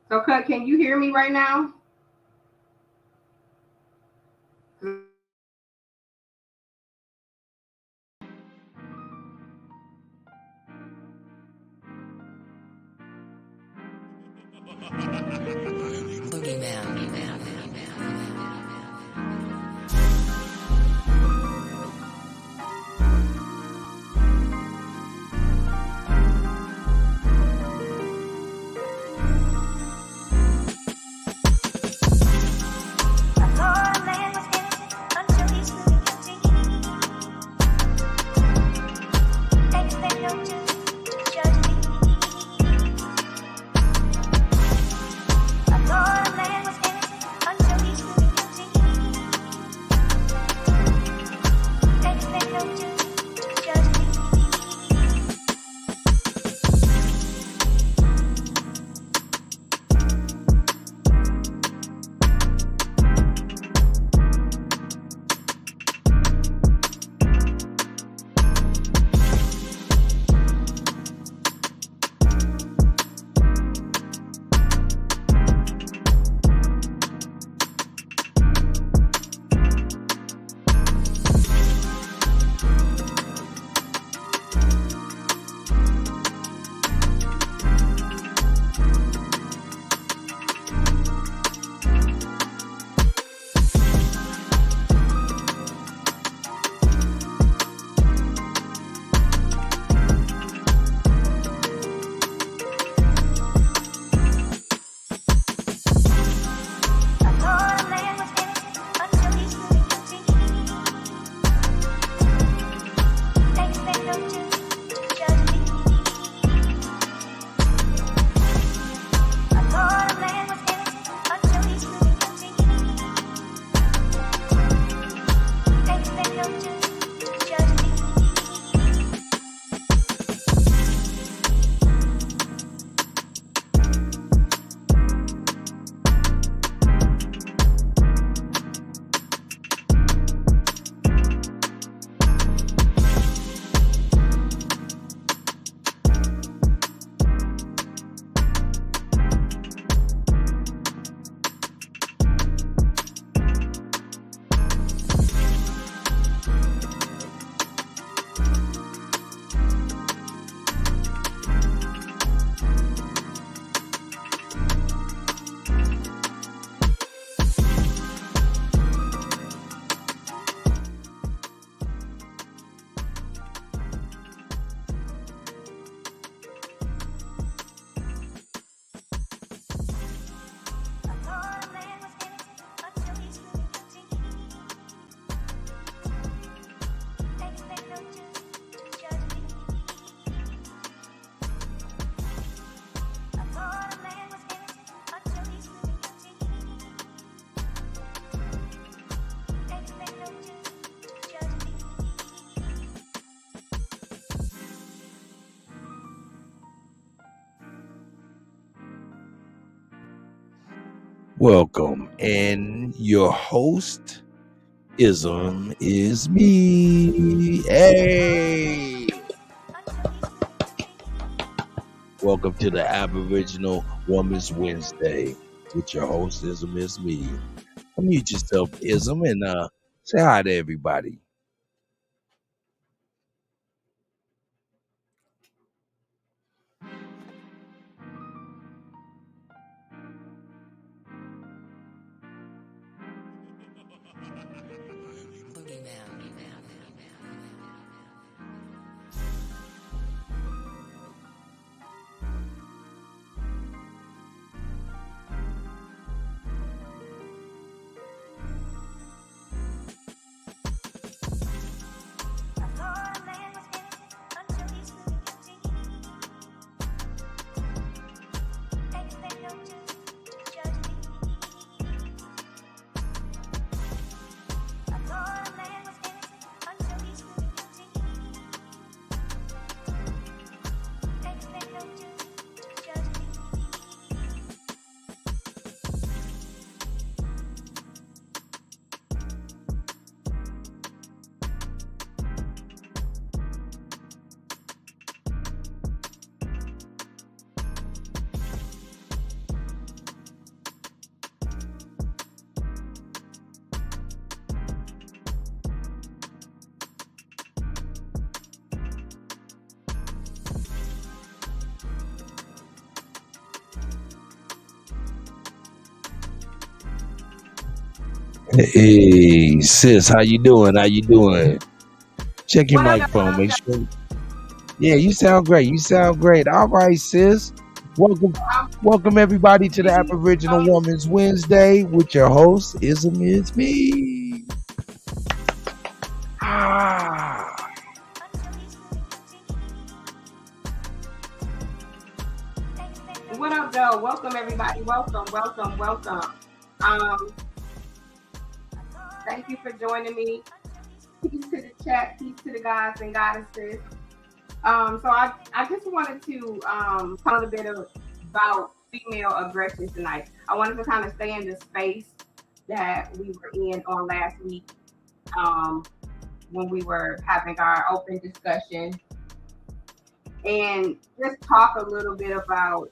So, can you hear me right now? Welcome, and your host, Ism, is me. Hey! Welcome to the Aboriginal Women's Wednesday with your host, Ism, is me. Unmute yourself, Ism, and say hi to everybody. Hey, sis, how you doing? How you doing? Check your What up, microphone. Make y'all? sure. Yeah, you sound great. You sound great. All right, sis. Welcome, I'm welcome everybody to the busy. Aboriginal Woman's Wednesday with your host, Ism is me. Ah. What up, though? Welcome, everybody. Welcome. Um, Thank you for joining me. Peace to the chat. Peace to the gods and goddesses. So I just wanted to talk a little bit about female aggression tonight. I wanted to kind of stay in the space that we were in on last week when we were having our open discussion and just talk a little bit about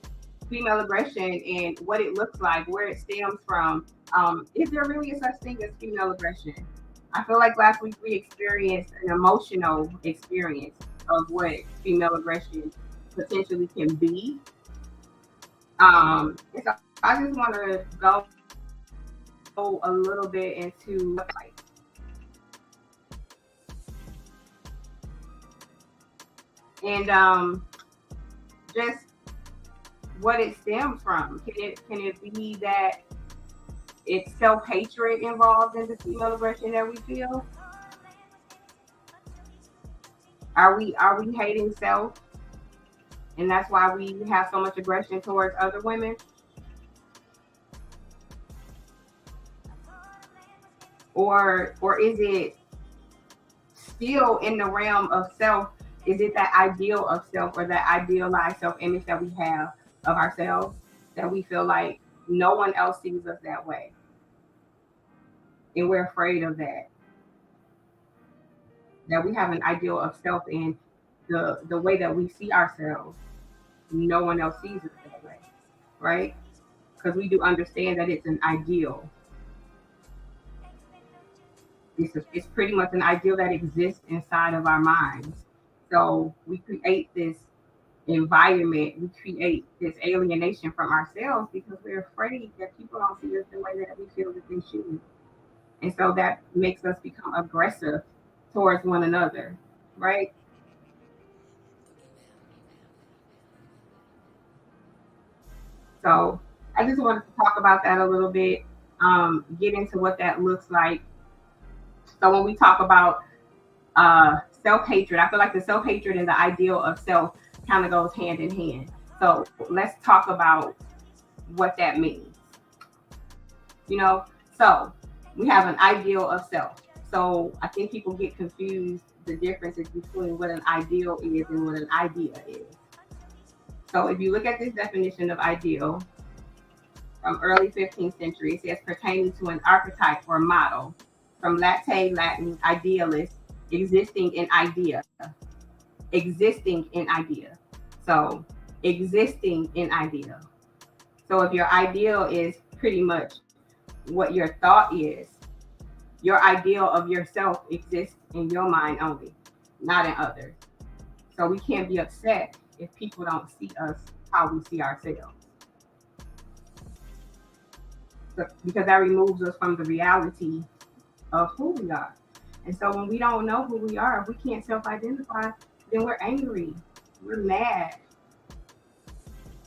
female aggression and what it looks like, where it stems from. Is there really a such thing as female aggression? I feel like last week we experienced an emotional experience of what female aggression potentially can be. And so I just want to go a little bit into like, and just what it stems from. Can it be that it's self-hatred involved in the female aggression that we feel? Are we hating self, and that's why we have so much aggression towards other women? Or is it still in the realm of self? Is it that ideal of self or that idealized self-image that we have of ourselves that we feel like no one else sees us that way? And we're afraid of that. That we have an ideal of self and the way that we see ourselves, no one else sees us that way, right? Because we do understand that it's an ideal. It's pretty much an ideal that exists inside of our minds. So we create this environment, we create this alienation from ourselves because we're afraid that people don't see us the way that we feel that they should. And so that makes us become aggressive towards one another, right? So I just wanted to talk about that a little bit, get into what that looks like. So when we talk about self-hatred, I feel like the self-hatred and the ideal of self kind of goes hand in hand. So let's talk about what that means. So we have an ideal of self. So I think people get confused the differences between what an ideal is and what an idea is. So if you look at this definition of ideal from early 15th century, it says pertaining to an archetype or model, from Latin idealist, existing in idea. So existing in idea. So if your ideal is pretty much what your thought is, your ideal of yourself exists in your mind only, not in others. So we can't be upset if people don't see us how we see ourselves. Because that removes us from the reality of who we are. And so when we don't know who we are, if we can't self-identify, then we're angry, we're mad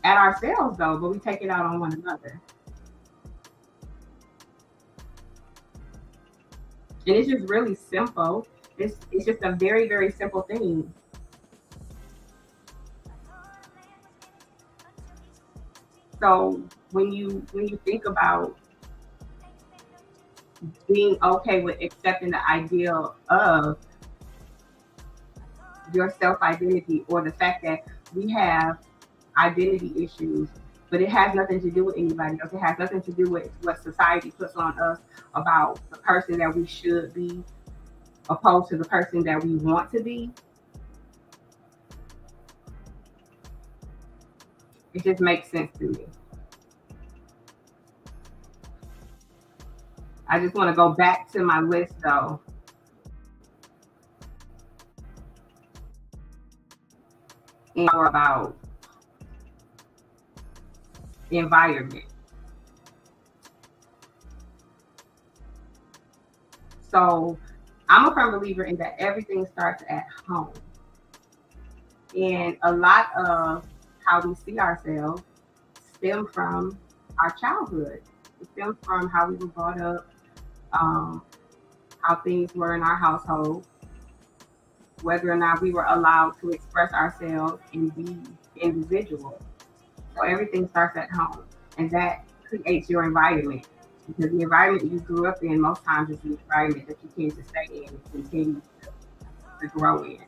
at ourselves though, but we take it out on one another. And it's just really simple. It's just a very, very simple thing. So when you think about being okay with accepting the ideal of your self-identity, or the fact that we have identity issues, but it has nothing to do with anybody else. It has nothing to do with what society puts on us about the person that we should be opposed to the person that we want to be. It just makes sense to me. I just want to go back to my list though. And more about the environment. So I'm a firm believer in that everything starts at home. And a lot of how we see ourselves stem from our childhood. It stems from how we were brought up, um, how things were in our household, whether or not we were allowed to express ourselves and be individuals. So everything starts at home, and that creates your environment. Because the environment you grew up in most times is the environment that you tend to stay in and continue to grow in.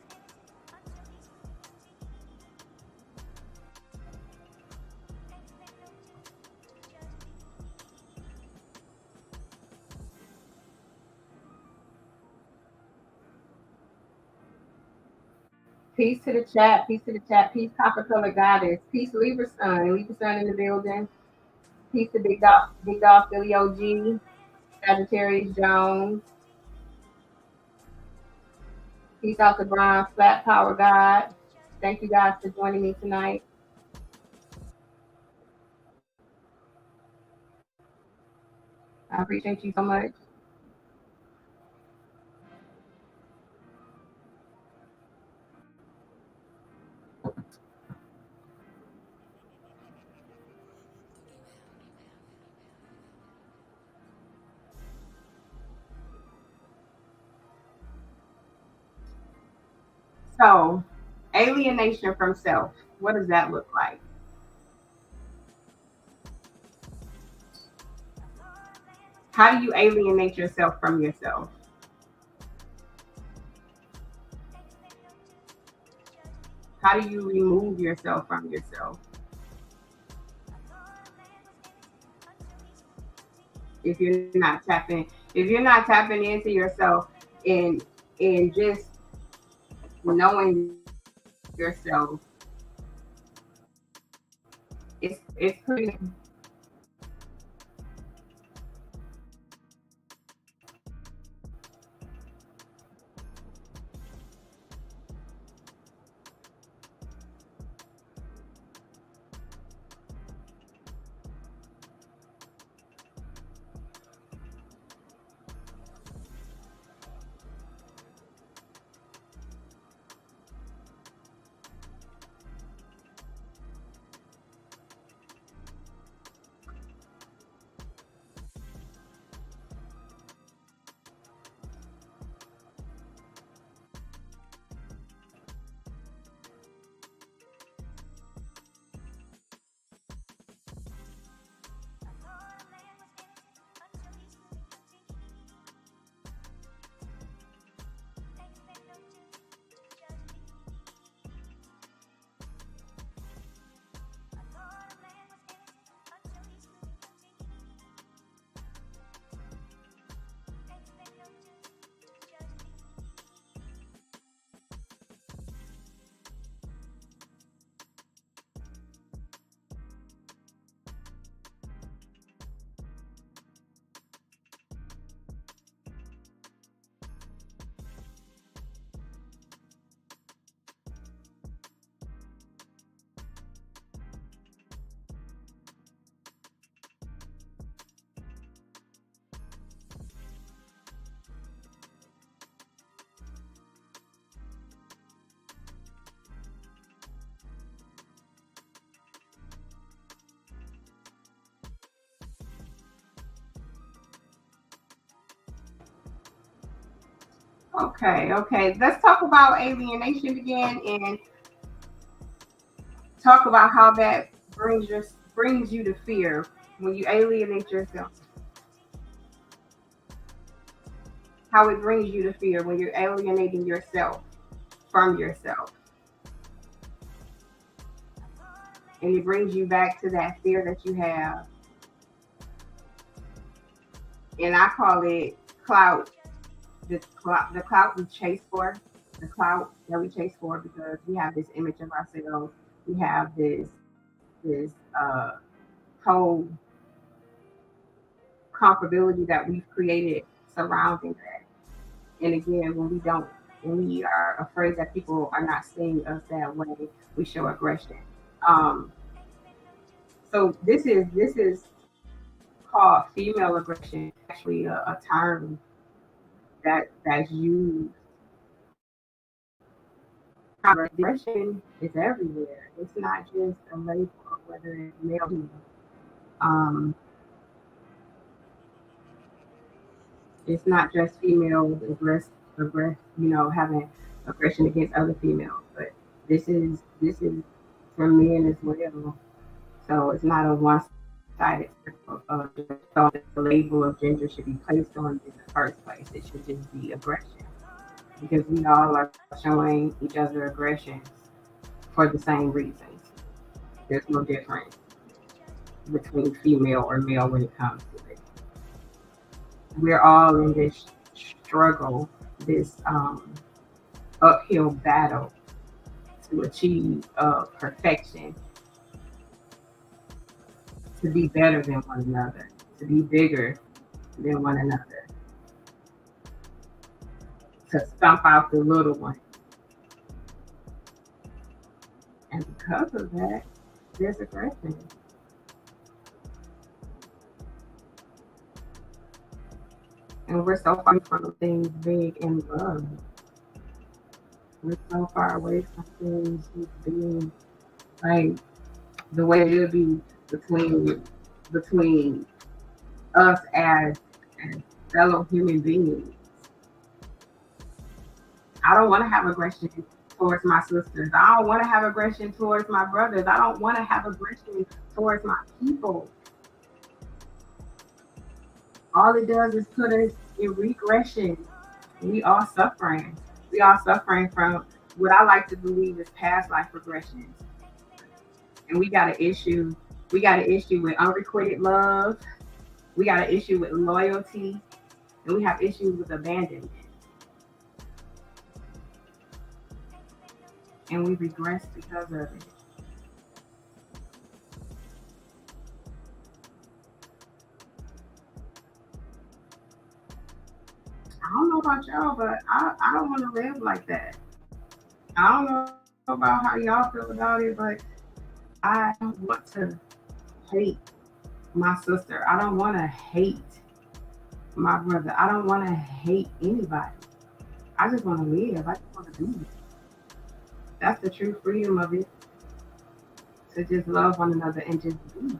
Peace to the chat, peace to the chat, peace Copper Color Goddess, peace Libra Sun in the building, peace to Big Dog Philly OG, Sagittarius Jones, peace out to Brian, Flat Power God. Thank you guys for joining me tonight. I appreciate you so much. So, alienation from self, what does that look like? How do you alienate yourself from yourself? How do you remove yourself from yourself? If you're not tapping into yourself and just knowing yourself, it's pretty. Okay. Let's talk about alienation again and talk about how that brings you to fear when you alienate yourself. How it brings you to fear when you're alienating yourself from yourself. And it brings you back to that fear that you have. And I call it clout. The clout we chase for, the clout that we chase for because we have this image of ourselves. We have this whole comfortability that we've created surrounding that. And again, when we are afraid that people are not seeing us that way, we show aggression. Um, so this is called female aggression. Actually, a term that's used. Aggression is everywhere. It's not just a label of whether it's male or female. Um, it's not just females having aggression against other females, but this is for men as well. So it's not a one-sided so the label of gender should be placed on in the first place. It should just be aggression because we all are showing each other aggression for the same reasons. There's no difference between female or male when it comes to it. We're all in this struggle, this uphill battle to achieve perfection, to be better than one another, to be bigger than one another, to stomp out the little one. And because of that, there's aggression. And we're so far from things big and love. We're so far away from things just being like the way it should be between us as fellow human beings. I don't want to have aggression towards my sisters. I don't want to have aggression towards my brothers. I don't want to have aggression towards my people. All it does is put us in regression. We all suffering. We all suffering from what I like to believe is past life regressions. And we got an issue. We got an issue with unrequited love. We got an issue with loyalty. And we have issues with abandonment. And we regress because of it. I don't know about y'all, but I don't want to live like that. I don't know about how y'all feel about it, but I don't want to hate my sister. I don't want to hate my brother. I don't want to hate anybody. I just want to live. I just want to be. That's the true freedom of it. To just love one another and just be.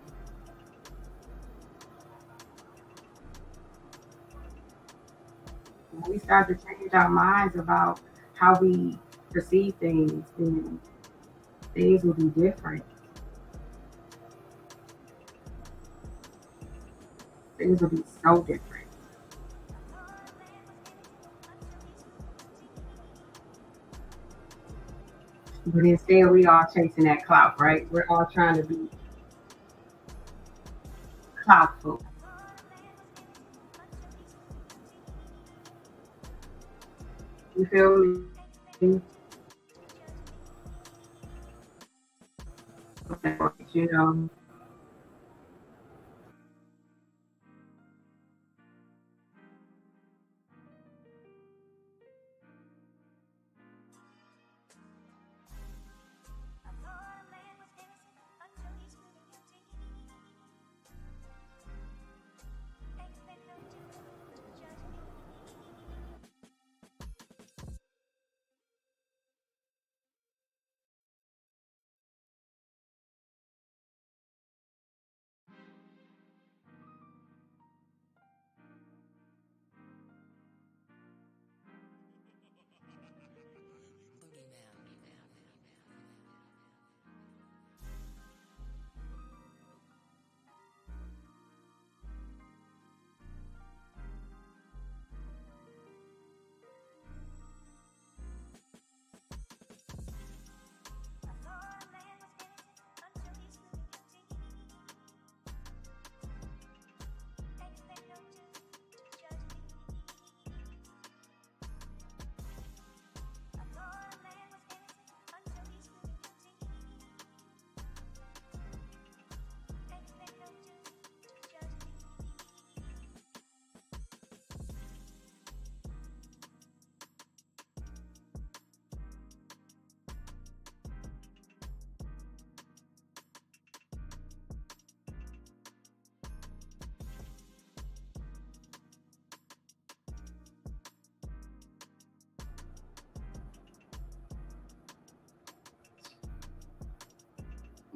When we start to change our minds about how we perceive things, then things will be different. Things will be so different. But instead, we all chasing that clout, right? We're all trying to be cloutful. You feel me? You know,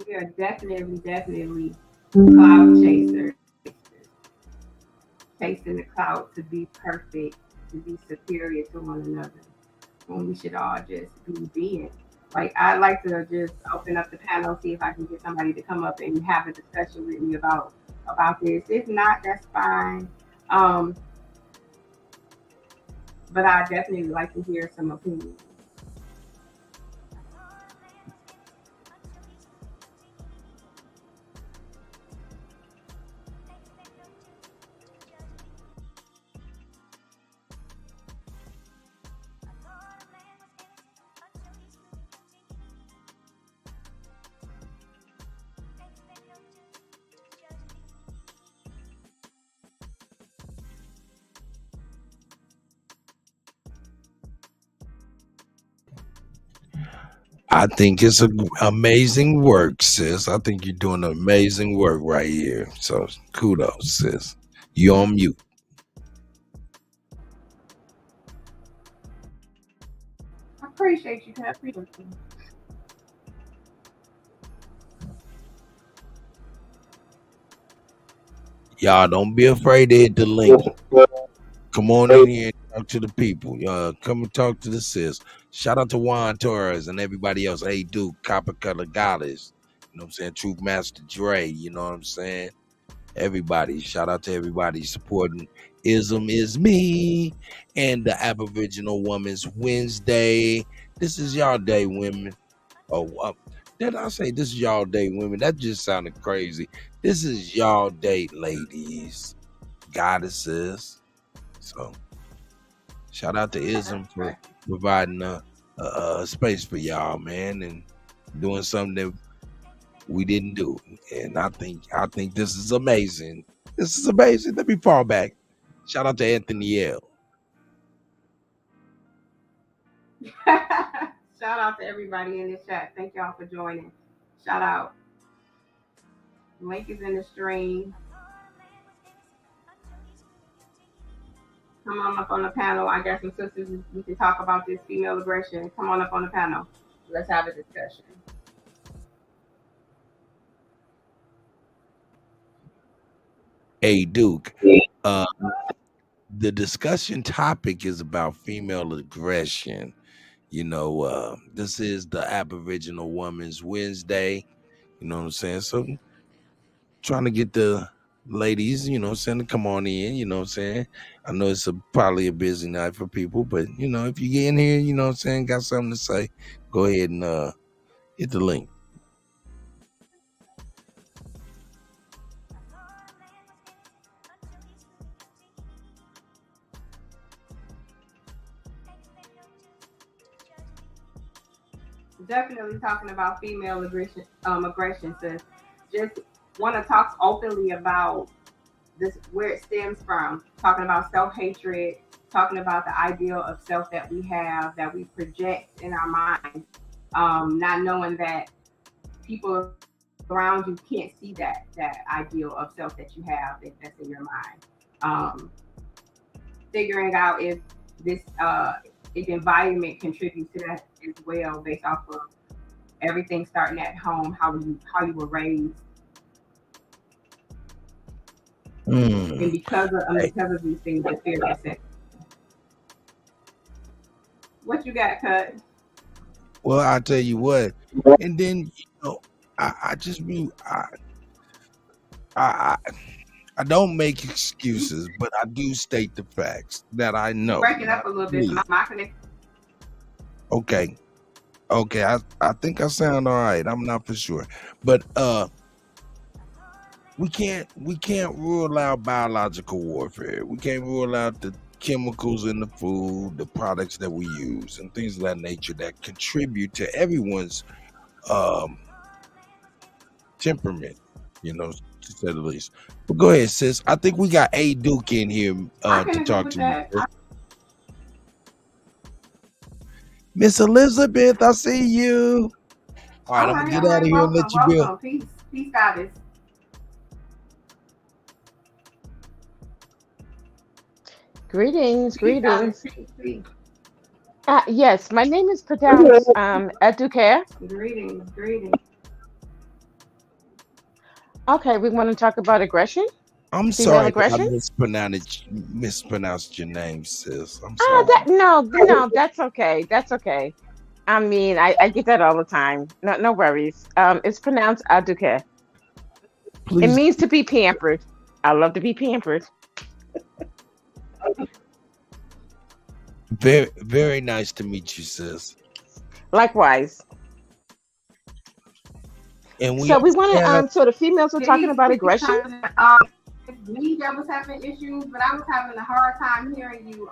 We are definitely cloud chasers, chasing the cloud to be perfect, to be superior to one another. When we should all just be being. Like I'd like to just open up the panel, see if I can get somebody to come up and have a discussion with me about this. If not, that's fine. Um, but I definitely like to hear some opinions. I think it's amazing work, sis. I think you're doing amazing work right here. So kudos, sis. You on mute. I appreciate you, Kat. Appreciate you. Y'all don't be afraid to hit the link. Come on in here and talk to the people. Come and talk to the sis. Shout out to Juan Torres and everybody else. Hey, Duke, Copper Color Goddess. You know what I'm saying? Truth Master Dre. You know what I'm saying? Everybody. Shout out to everybody supporting Ism Is Me and the Aboriginal Women's Wednesday. This is y'all day, women. Oh, did I say this is y'all day, women? That just sounded crazy. This is y'all day, ladies, goddesses. So shout out to Ism for providing a space for y'all, man, and doing something that we didn't do. And I think this is amazing. This is amazing. Let me fall back. Shout out to Anthony L. Shout out to everybody in the chat. Thank y'all for joining. Shout out. Link is in the stream. Come on up on the panel. I got some sisters we can talk about this female aggression. Come on up on the panel. Let's have a discussion. Hey, Duke. The discussion topic is about female aggression. You know, this is the Aboriginal Women's Wednesday. You know what I'm saying? So trying to get the ladies, you know what I'm saying, to come on in, you know what I'm saying? I know it's probably a busy night for people, but you know, if you get in here, you know what I'm saying, got something to say, go ahead and hit the link. Definitely talking about female aggression, sis. Just want to talk openly about this, where it stems from. Talking about self-hatred, talking about the ideal of self that we have, that we project in our minds, not knowing that people around you can't see that ideal of self that you have that's in your mind. Figuring out if this if environment contributes to that as well, based off of everything starting at home, how you were raised, and because of these things, the fear that. What you got, Cut? Well, I'll tell you what, and then you know, I just be I don't make excuses, but I do state the facts that I know. Breaking up a little bit. My connection. Okay. I think I sound all right. I'm not for sure, but we can't rule out biological warfare. We can't rule out the chemicals in the food, the products that we use, and things of that nature that contribute to everyone's temperament, you know, to say the least. But go ahead, sis. I think we got A Duke in here to talk to you. Miss Elizabeth, I see you. All right, I'm gonna get out of here and let you go. Peace, goddess. Greetings. Peace. Yes, my name is Patams Educare. Greetings. Okay, we want to talk about aggression, I'm female sorry that I aggression. mispronounced your name, sis. I'm Ah, sorry. no, that's okay. That's okay. I mean, I get that all the time. No, no worries. It's pronounced aduke. It Please, means to be pampered. I love to be pampered. very nice to meet you, sis. Likewise. And we So we also want to have so the females are talking City about aggression. it's me that was having issues, but I was having a hard time hearing you,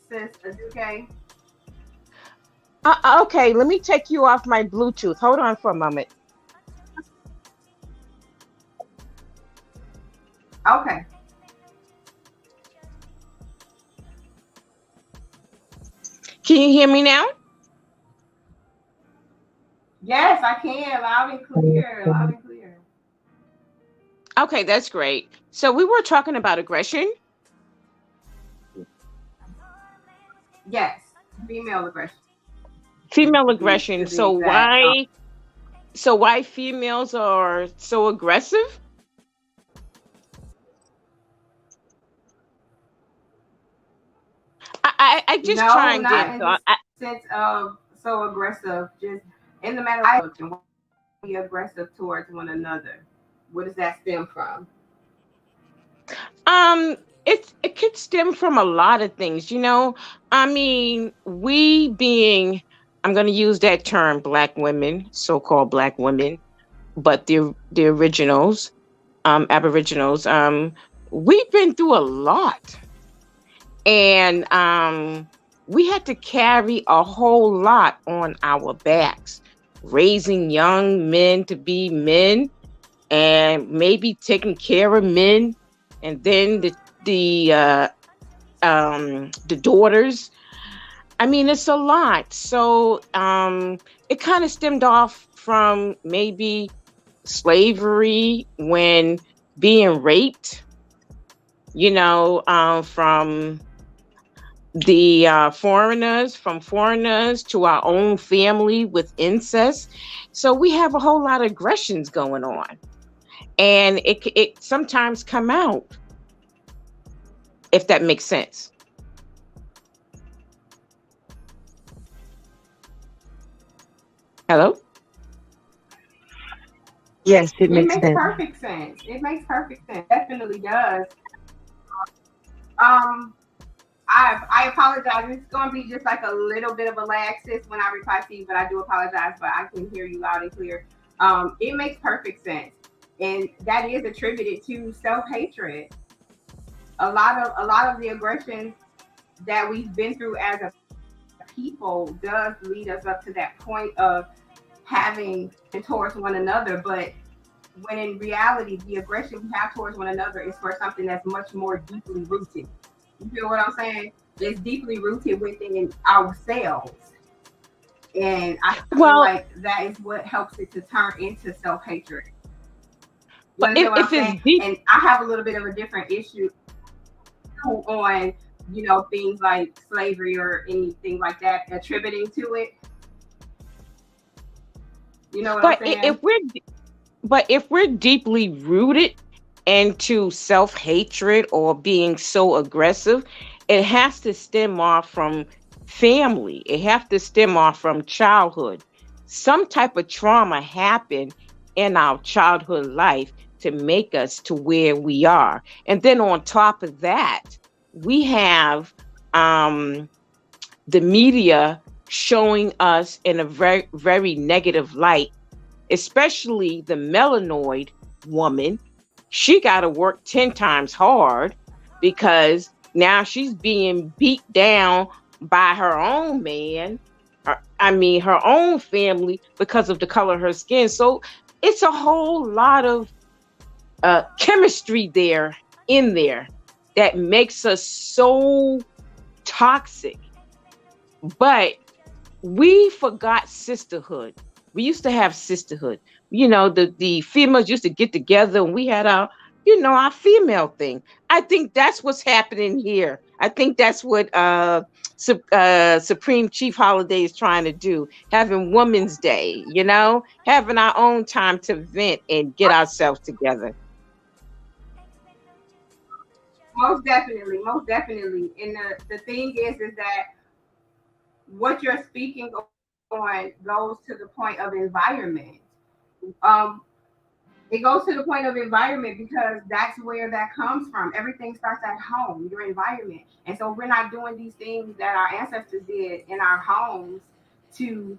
sis Aduke. Okay, let me take you off my Bluetooth. Hold on for a moment. Okay. Can you hear me now? Yes, I can. Loud and clear. Loud and clear. Okay, that's great. So we were talking about aggression. Yes. Female aggression. Female To aggression. be exact. So why females are so aggressive? I just No, chimed not in. in So the sense of so aggressive. Just in the matter of be aggressive towards one another. Where does that stem from? um it could stem from a lot of things, you know. I mean, we being, I'm going to use that term, black women, so-called black women, but the originals, aboriginals, we've been through a lot. And we had to carry a whole lot on our backs, raising young men to be men, and maybe taking care of men, and then the daughters. I mean, it's a lot. So it kind of stemmed off from maybe slavery, when being raped, you know, from the from foreigners to our own family with incest. So we have a whole lot of aggressions going on, and it sometimes come out, if that makes sense. Hello. Yes, it It makes makes sense. perfect sense. It makes perfect sense. Definitely does. Um, I apologize. It's going to be just like a little bit of a lag, sis, when I reply to you, but I do apologize. But I can hear you loud and clear. It makes perfect sense, and that is attributed to self hatred. A lot of the aggression that we've been through as a people does lead us up to that point of having towards one another. But when in reality, the aggression we have towards one another is for something that's much more deeply rooted. You feel what I'm saying? It's deeply rooted within ourselves. And I feel Well, like that is what helps it to turn into self hatred. You but understand what I'm if it's saying? deep, And I have a little bit of a different issue on, things like slavery or anything like that, attributing to it. You know what I'm but saying? if we're deeply rooted into self-hatred or being so aggressive, it has to stem off from family. It has to stem off from childhood. Some type of trauma happened in our childhood life to make us to where we are. And then on top of that, we have um, the media showing us in a very, very negative light, especially the melanoid woman. She got to work 10 times hard because now she's being beat down by her own man, I mean, her own family, because of the color of her skin. So it's a whole lot of chemistry there in there that makes us so toxic. But we forgot sisterhood. We used to have sisterhood. You know, the females used to get together and we had our, our female thing. I think that's what's happening here. I think that's what Supreme Chief Holiday is trying to do, having Women's Day, having our own time to vent and get ourselves together. Most definitely. And the thing is that what you're speaking on goes to the point of environment. Um, it goes to the point of environment because that's where that comes from. Everything starts at home, your environment. And so we're not doing these things that our ancestors did in our homes to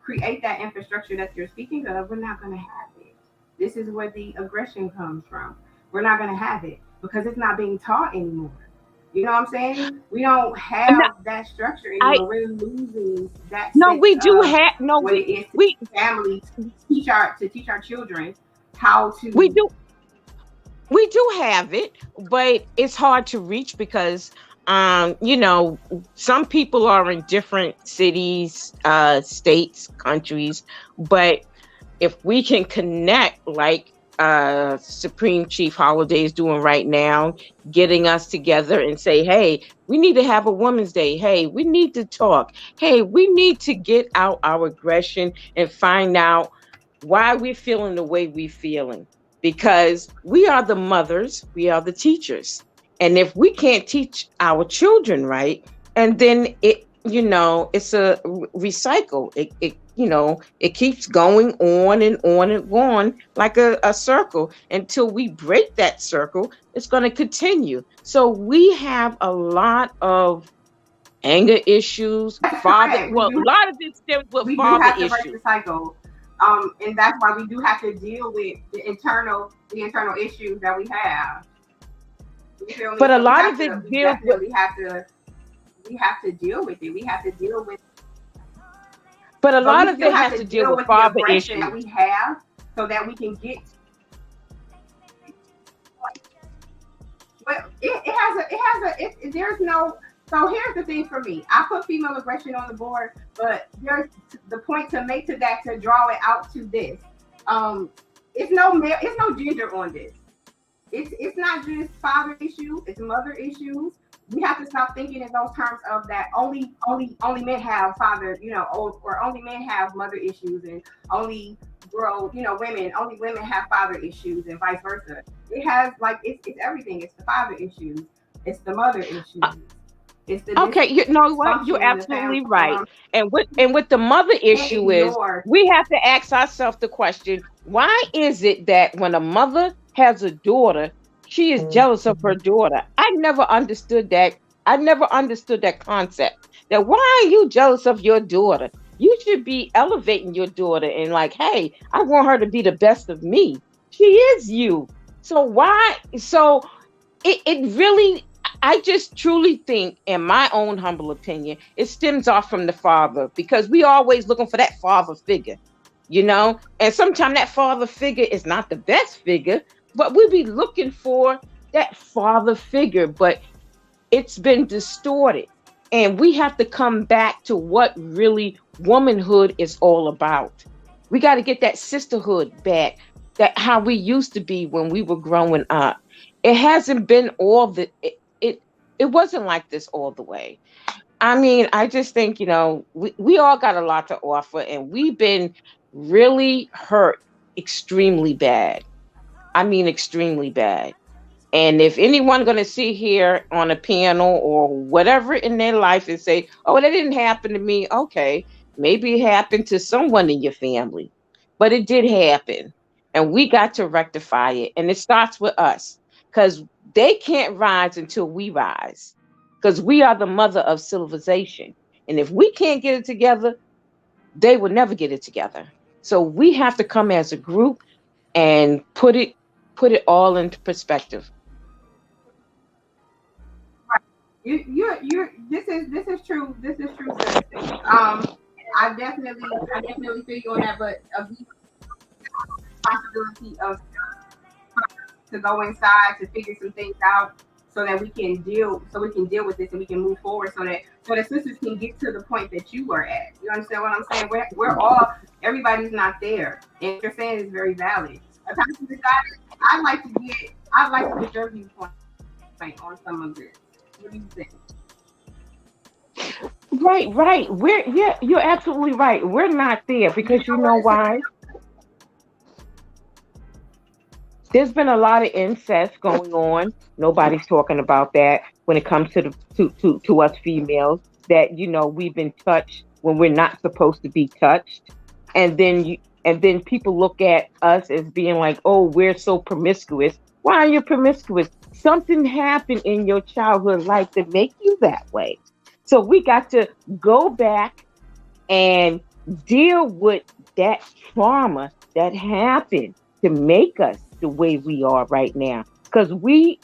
create that infrastructure that you're speaking of. We're not going to have it. This is where the aggression comes from. We're not going to have it because it's not being taught anymore. You know what I'm saying? We don't No, have that structure I anymore. We're losing that no, sense we do of have no, what it is to we teach family, to teach our children how we to. do we do have it, but it's hard to reach because some people are in different cities, states, countries, but if we can connect like Supreme Chief Holiday is doing right now, getting us together and say, hey, we need to have a Women's Day. Hey, we need to talk. Hey, we need to get out our aggression and find out why we're feeling the way we're feeling. Because we are the mothers, we are the teachers. And if we can't teach our children right, and then it's a recycle. It keeps going on and on and on like a circle until we break that circle. It's going to continue. So we have a lot of anger issues, That's father. correct. Well, a lot of it stems with We do father have to break issues. the cycle, and that's why we do have to deal with the internal issues that we have. You feel me? But a So we lot have of it to. We deals with. definitely have to. We have to deal with it. We have to deal with. But a But lot we of still it have has to to deal deal with with the father aggression that issues. we have, so that we can get. Well, it has a. It has a. There's no. So here's the thing for me. I put female aggression on the board, but there's the point to make to that to draw it out to this. Um, it's no gender on this. It's not just father issue, it's mother issues. We have to stop thinking in those terms of that only men have father, or only men have mother issues, and only only women have father issues, and vice versa. It has like it's everything. It's the father issues, it's the mother issues, it's the Okay, you know what? You're dysfunction in the family. absolutely You know right. what And with the mother I can't issue is ignore. we have to ask ourselves the question, why is it that when a mother has a daughter, she is jealous of her daughter? I never understood that. I never understood that concept. That why are you jealous of your daughter? You should be elevating your daughter and like, hey, I want her to be the best of me. She is you. So why? So it really, I just truly think, in my own humble opinion, it stems off from the father because we always looking for that father figure. And sometimes that father figure is not the best figure, but we be looking for that father figure, but it's been distorted. And we have to come back to what really womanhood is all about. We got to get that sisterhood back, that how we used to be when we were growing up. It hasn't been all the it wasn't like this all the way. I mean, I just think, we all got a lot to offer and we've been really hurt extremely bad. I mean, extremely bad. And if anyone going to sit here on a panel or whatever in their life and say, "Oh, that didn't happen to me," okay, maybe it happened to someone in your family, but it did happen, and we got to rectify it. And it starts with us, because they can't rise until we rise, because we are the mother of civilization. And if we can't get it together, they will never get it together. So we have to come as a group and put it all into perspective. You this is true. This is true, sis. Um, I definitely feel you on that, but a possibility of to go inside to figure some things out so that we can deal with this and we can move forward so that sisters can get to the point that you were at. You understand what I'm saying? We're all everybody's not there. And what you're saying is very valid. A person decided I'd like to get your viewpoint on some of this. What do you think? Right, right. Yeah, you're absolutely right. We're not there You because you know know what it why? There's been a lot of incest going on. Nobody's talking about that when it comes to to us females. That we've been touched when we're not supposed to be touched, and then people look at us as being like, oh, we're so promiscuous. Why are you promiscuous? Something happened in your childhood life that make you that way. So we got to go back and deal with that trauma that happened to make us the way we are right now, because we're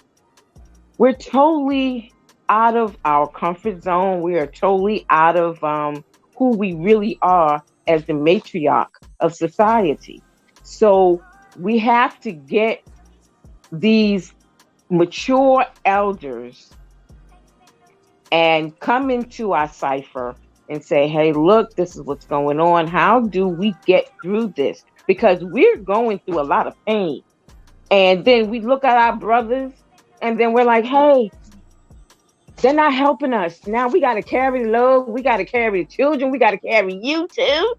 totally out of our comfort zone. We are totally out of who we really are as the matriarch of society. So we have to get these mature elders and come into our cipher and say, hey, look, this is what's going on. How do we get through this? Because we're going through a lot of pain. And then we look at our brothers and then we're like, hey, they're not helping us. Now we got to carry the load. We got to carry the children. We got to carry you too.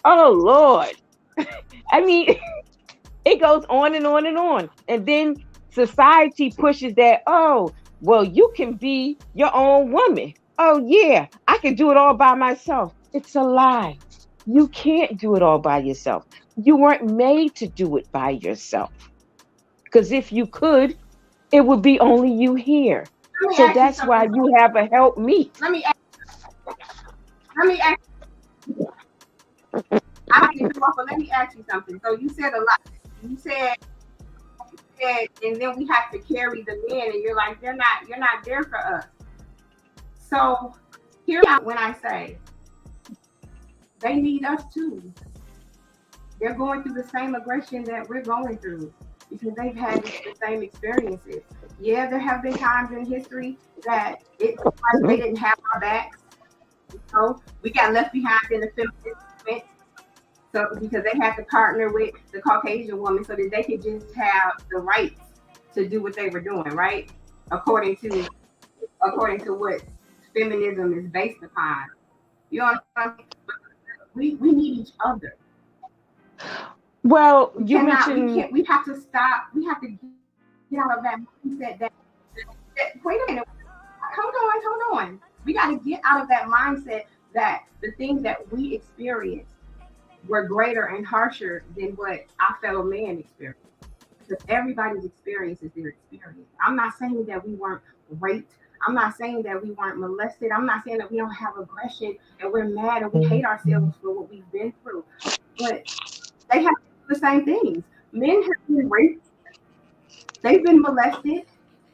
Oh, Lord. I mean, it goes on and on and on. And then society pushes that, oh, well, you can be your own woman. Oh, yeah, I can do it all by myself. It's a lie. You can't do it all by yourself. You weren't made to do it by yourself. Because if you could, it would be only you here. So that's why you have a help me. Let me ask. I have to come off, but let me ask you something. So you said a lot. You said, and then we have to carry the men, and you're like, you're not there for us. So hear me when I say they need us too. They're going through the same aggression that we're going through because they've had the same experiences. Yeah, there have been times in history that it's like they didn't have our backs. So we got left behind in the feminist movement. So because they had to partner with the Caucasian woman so that they could just have the rights to do what they were doing, right? According to what feminism is based upon. You know what I'm saying? We need each other. Well, we have to stop. We have to get out of that mindset that wait a minute, hold on. We got to get out of that mindset that the things that we experienced were greater and harsher than what our fellow man experienced. Because everybody's experience is their experience. I'm not saying that we weren't raped. I'm not saying that we weren't molested. I'm not saying that we don't have aggression and we're mad and we hate ourselves for what we've been through. But they have the same things. Men have been raped. They've been molested.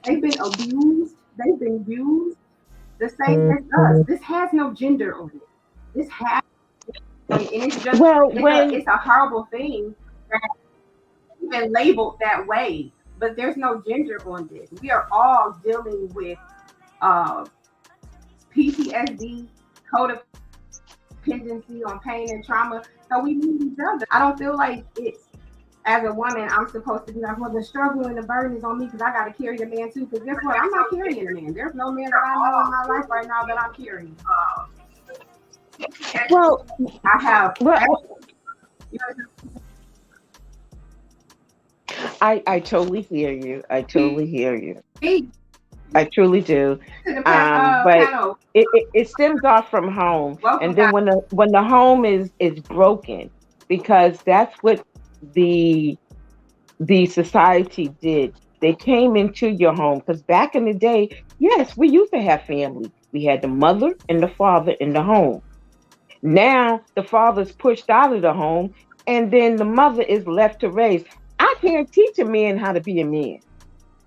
They've been abused. They've been used. The same as us. This has no gender on it. This has, and it's just it's a horrible thing that we've been labeled that way. But there's no gender on this. We are all dealing with PTSD, codependency on pain and trauma. So we need each other. I don't feel like it's, as a woman, I'm supposed to be like, well, the struggle and the burden is on me because I got to carry the man too. Because guess what? I'm not carrying a man. There's no man that I know in my life right now that I'm carrying. Well, I have. I totally hear you. I truly do. But it stems off from home, and then when the home is broken, because that's what the society did. They came into your home because back in the day, yes, we used to have family. We had the mother and the father in the home. Now the father's pushed out of the home, and then the mother is left to raise. I can't teach a man how to be a man.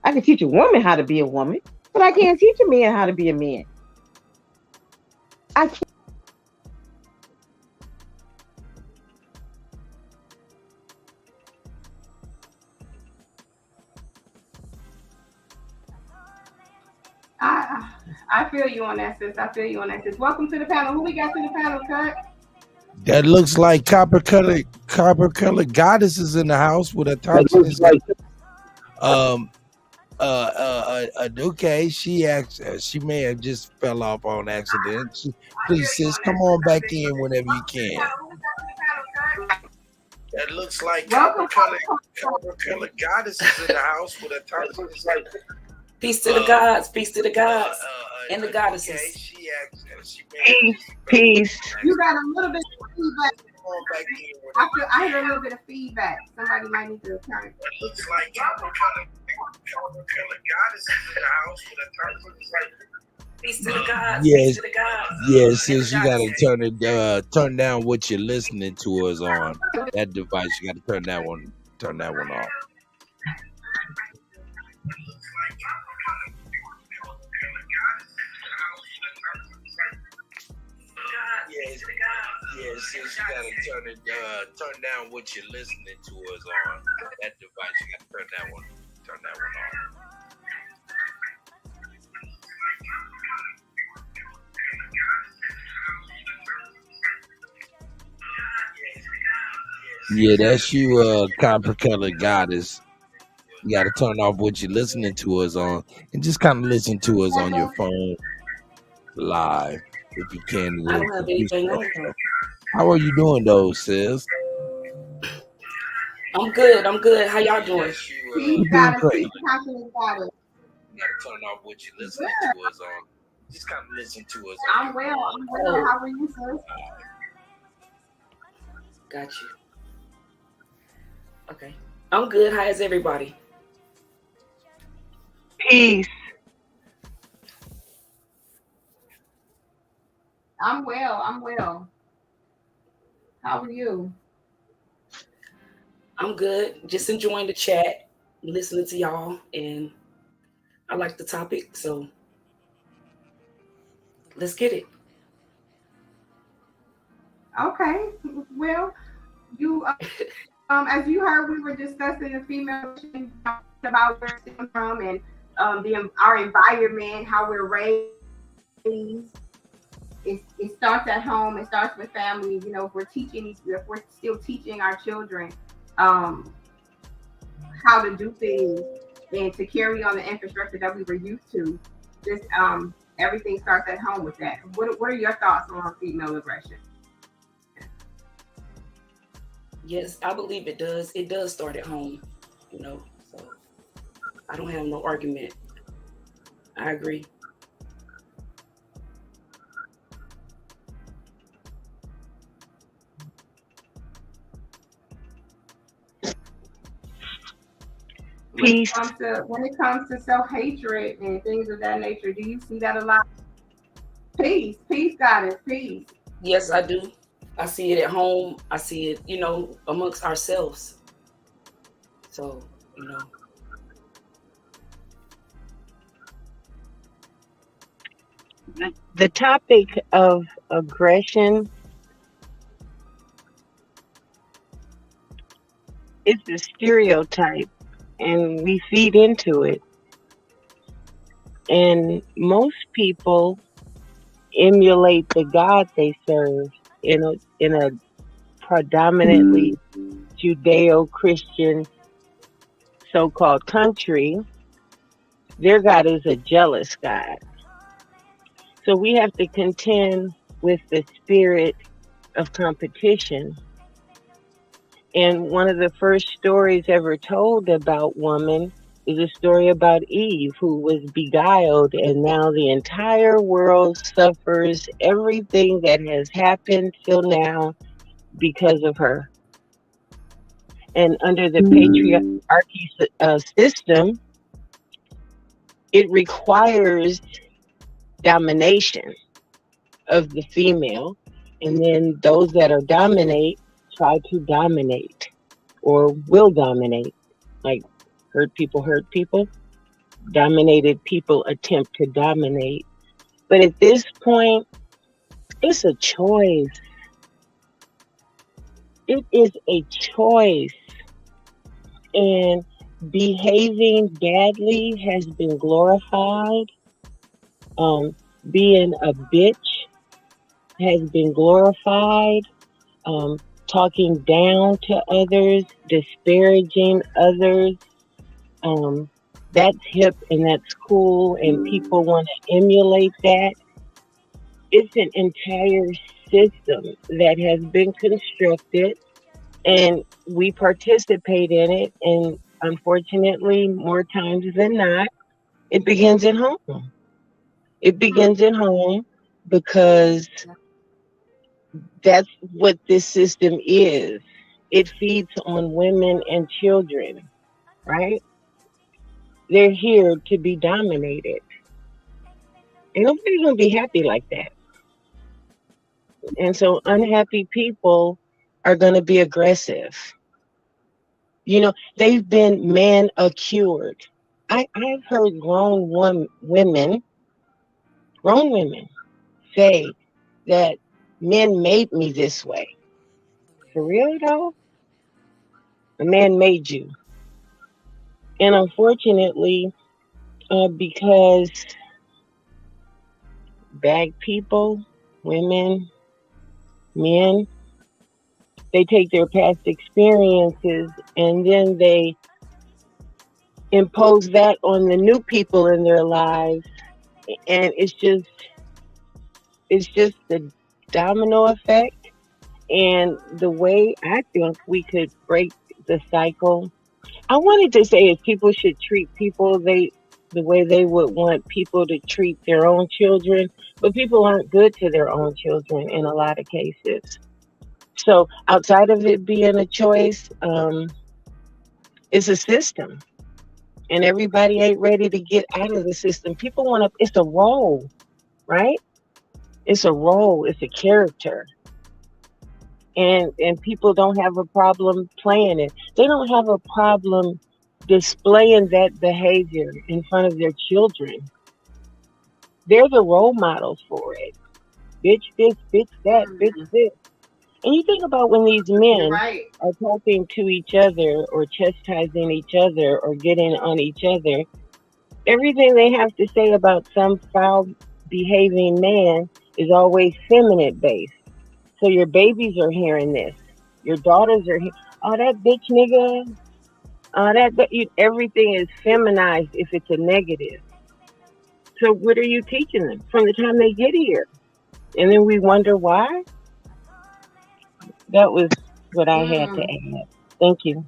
I can teach a woman how to be a woman, but I can't teach a man how to be a man. I can't. I feel you on that, sis. Welcome to the panel. Who we got to the panel, Cut? That looks like copper color goddesses in the house with a touch. Okay, she may have just fell off on accident. Please, sis, come on back in whenever you can. That looks like copper color goddess is in the house with a tongue. It's like peace to the gods, peace to the gods, and the goddesses. Peace. You got a little bit of feedback. I hear a little bit of feedback. Somebody might need to turn it. It looks like copper color goddess is in the house with a tongue. It's like peace to the gods. Yes, peace to the gods. yes, sis, you gotta turn down what you're listening to us on that device. You gotta turn that one off. Yes, sis, you gotta turn down what you're listening to us on that device. You gotta turn that one off. Yeah, that's you, copper colored goddess. You got to turn off what you're listening to us on and just kind of listen to us on your phone live if you can. I don't have anything on. How are you doing, though, sis? I'm good. How y'all doing? You doing great. You got to turn off what you're listening to us on. Just kind of listen to us. I'm well. How are you, sis? Got you. Okay. I'm good. How is everybody? Peace. I'm well. How are you? I'm good. Just enjoying the chat, listening to y'all, and I like the topic, so let's get it. Okay. Well, you as you heard, we were discussing the female about where it comes from and our environment, how we're raised. It starts at home. It starts with family. You know, if we're still teaching our children how to do things and to carry on the infrastructure that we were used to, just everything starts at home with that. What are your thoughts on female aggression? Yes, I believe it does. It does start at home, you know, so I don't have no argument. I agree. Peace. When it comes to self-hatred and things of that nature, do you see that a lot? Peace, goddess, peace. Yes, I do. I see it at home. I see it, you know, amongst ourselves. So, you know. The topic of aggression is a stereotype, and we feed into it. And most people emulate the God they serve in a predominantly Judeo-Christian so-called country. Their God is a jealous God. So we have to contend with the spirit of competition. And one of the first stories ever told about woman is a story about Eve, who was beguiled, and now the entire world suffers everything that has happened till now because of her. And under the patriarchy system, it requires domination of the female, and then those that are dominate try to dominate or will dominate. Like hurt people, dominated people attempt to dominate. But at this point, it's a choice. It is a choice. And behaving badly has been glorified. Being a bitch has been glorified. Talking down to others, disparaging others, that's hip and that's cool and people want to emulate that. It's an entire system that has been constructed and we participate in it. And unfortunately, more times than not, it begins at home. It begins at home because that's what this system is. It feeds on women and children, right? They're here to be dominated. And nobody's going to be happy like that. And so unhappy people are going to be aggressive. You know, they've been man accured. I've heard grown women say that men made me this way. For real though? A man made you. And unfortunately, because bad people, women, men, they take their past experiences and then they impose that on the new people in their lives. And it's just the domino effect. And the way I think we could break the cycle, I wanted to say is people should treat people the way they would want people to treat their own children, but people aren't good to their own children in a lot of cases. So outside of it being a choice, it's a system, and everybody ain't ready to get out of the system. People want to. It's a role, right? It's a role. It's a character, and people don't have a problem playing it. They don't have a problem displaying that behavior in front of their children. They're the role models for it. Bitch this, bitch that, bitch this. And you think about when these men Right. are talking to each other or chastising each other or getting on each other, everything they have to say about some foul behaving man is always feminine based. So your babies are hearing this. Your daughters are hearing, oh, that bitch nigga. Everything is feminized if it's a negative. So what are you teaching them from the time they get here? And then we wonder why? That was what I had to Mm, add. Thank you.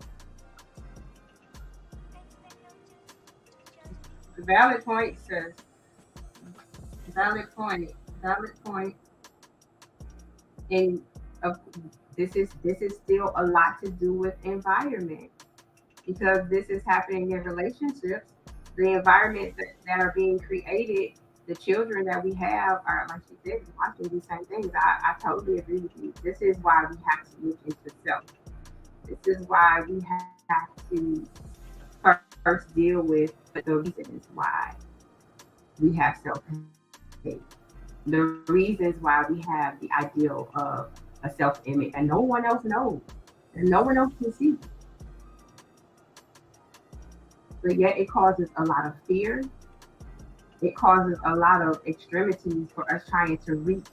valid point, sis. Valid point. Valid point. And uh, this is still a lot to do with environment because this is happening in relationships. The environments that are being created, the children that we have are, like you said, watching these same things. I totally agree with you. This is why we have to look into self. This is why we have to first deal with the reasons why we have self hate, the reasons why we have the ideal of a self image and no one else knows, and no one else can see. But yet it causes a lot of fear. It causes a lot of extremities for us trying to reach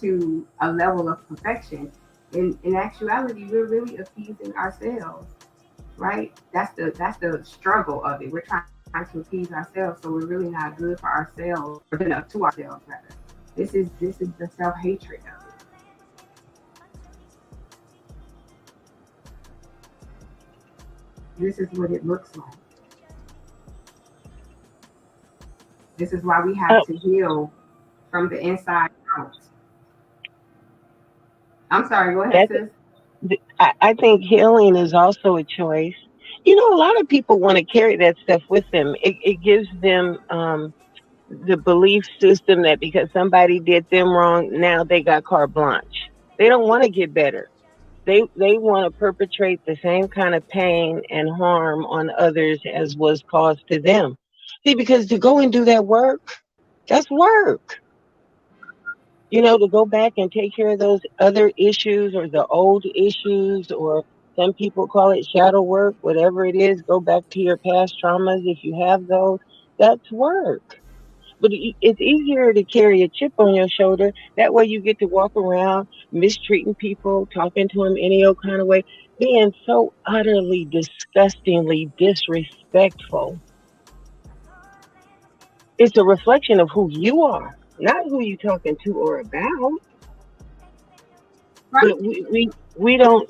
to a level of perfection. In actuality, we're really appeasing ourselves, right? That's the struggle of it. We're trying to appease ourselves, so we're really not good for ourselves, or good enough to ourselves rather. This is the self hatred of it. This is what it looks like. This is why we have Oh, to heal from the inside out. I'm sorry, go ahead, that's sis. I think healing is also a choice. You know, a lot of people want to carry that stuff with them. It gives them the belief system that because somebody did them wrong, now they got carte blanche. They don't want to get better. They want to perpetrate the same kind of pain and harm on others as was caused to them. See, because to go and do that work, that's work. You know, to go back and take care of those other issues or the old issues, or some people call it shadow work, whatever it is, go back to your past traumas if you have those. That's work. But it's easier to carry a chip on your shoulder. That way you get to walk around mistreating people, talking to them any old kind of way, being so utterly, disgustingly disrespectful. It's a reflection of who you are, not who you're talking to or about. right? But we don't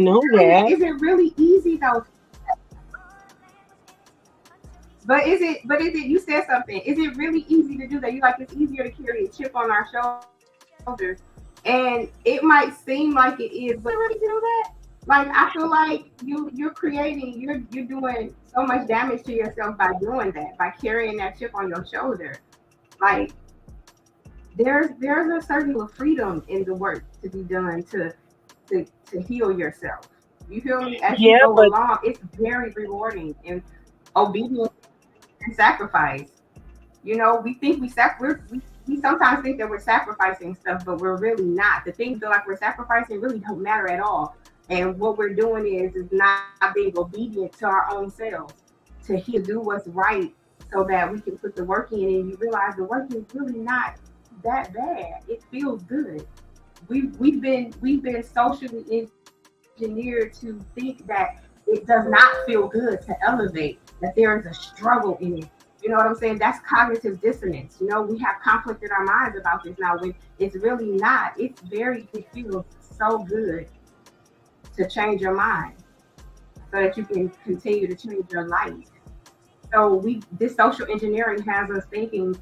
know that. Is it really easy though? But is it you said something? Is it really easy to do that? You like it's easier to carry a chip on our shoulders. And it might seem like it is, but is it really easy to do that? Like I feel like you're doing so much damage to yourself by doing that, by carrying that chip on your shoulder. Like there's a certain level of freedom in the work to be done to heal yourself. You feel me? As you Yeah, go but along, it's very rewarding and obedience and sacrifice. You know, we think we sometimes think that we're sacrificing stuff, but we're really not. The things that like we're sacrificing really don't matter at all. And what we're doing is not being obedient to our own selves to heal, do what's right, so that we can put the work in. And you realize the work is really not that bad. It feels good. We've been socially engineered to think that it does not feel good to elevate, that there is a struggle in it. You know what I'm saying? That's cognitive dissonance. You know, we have conflict in our minds about this now when it's really not. It feels so good to change your mind so that you can continue to change your life. So this social engineering has us thinking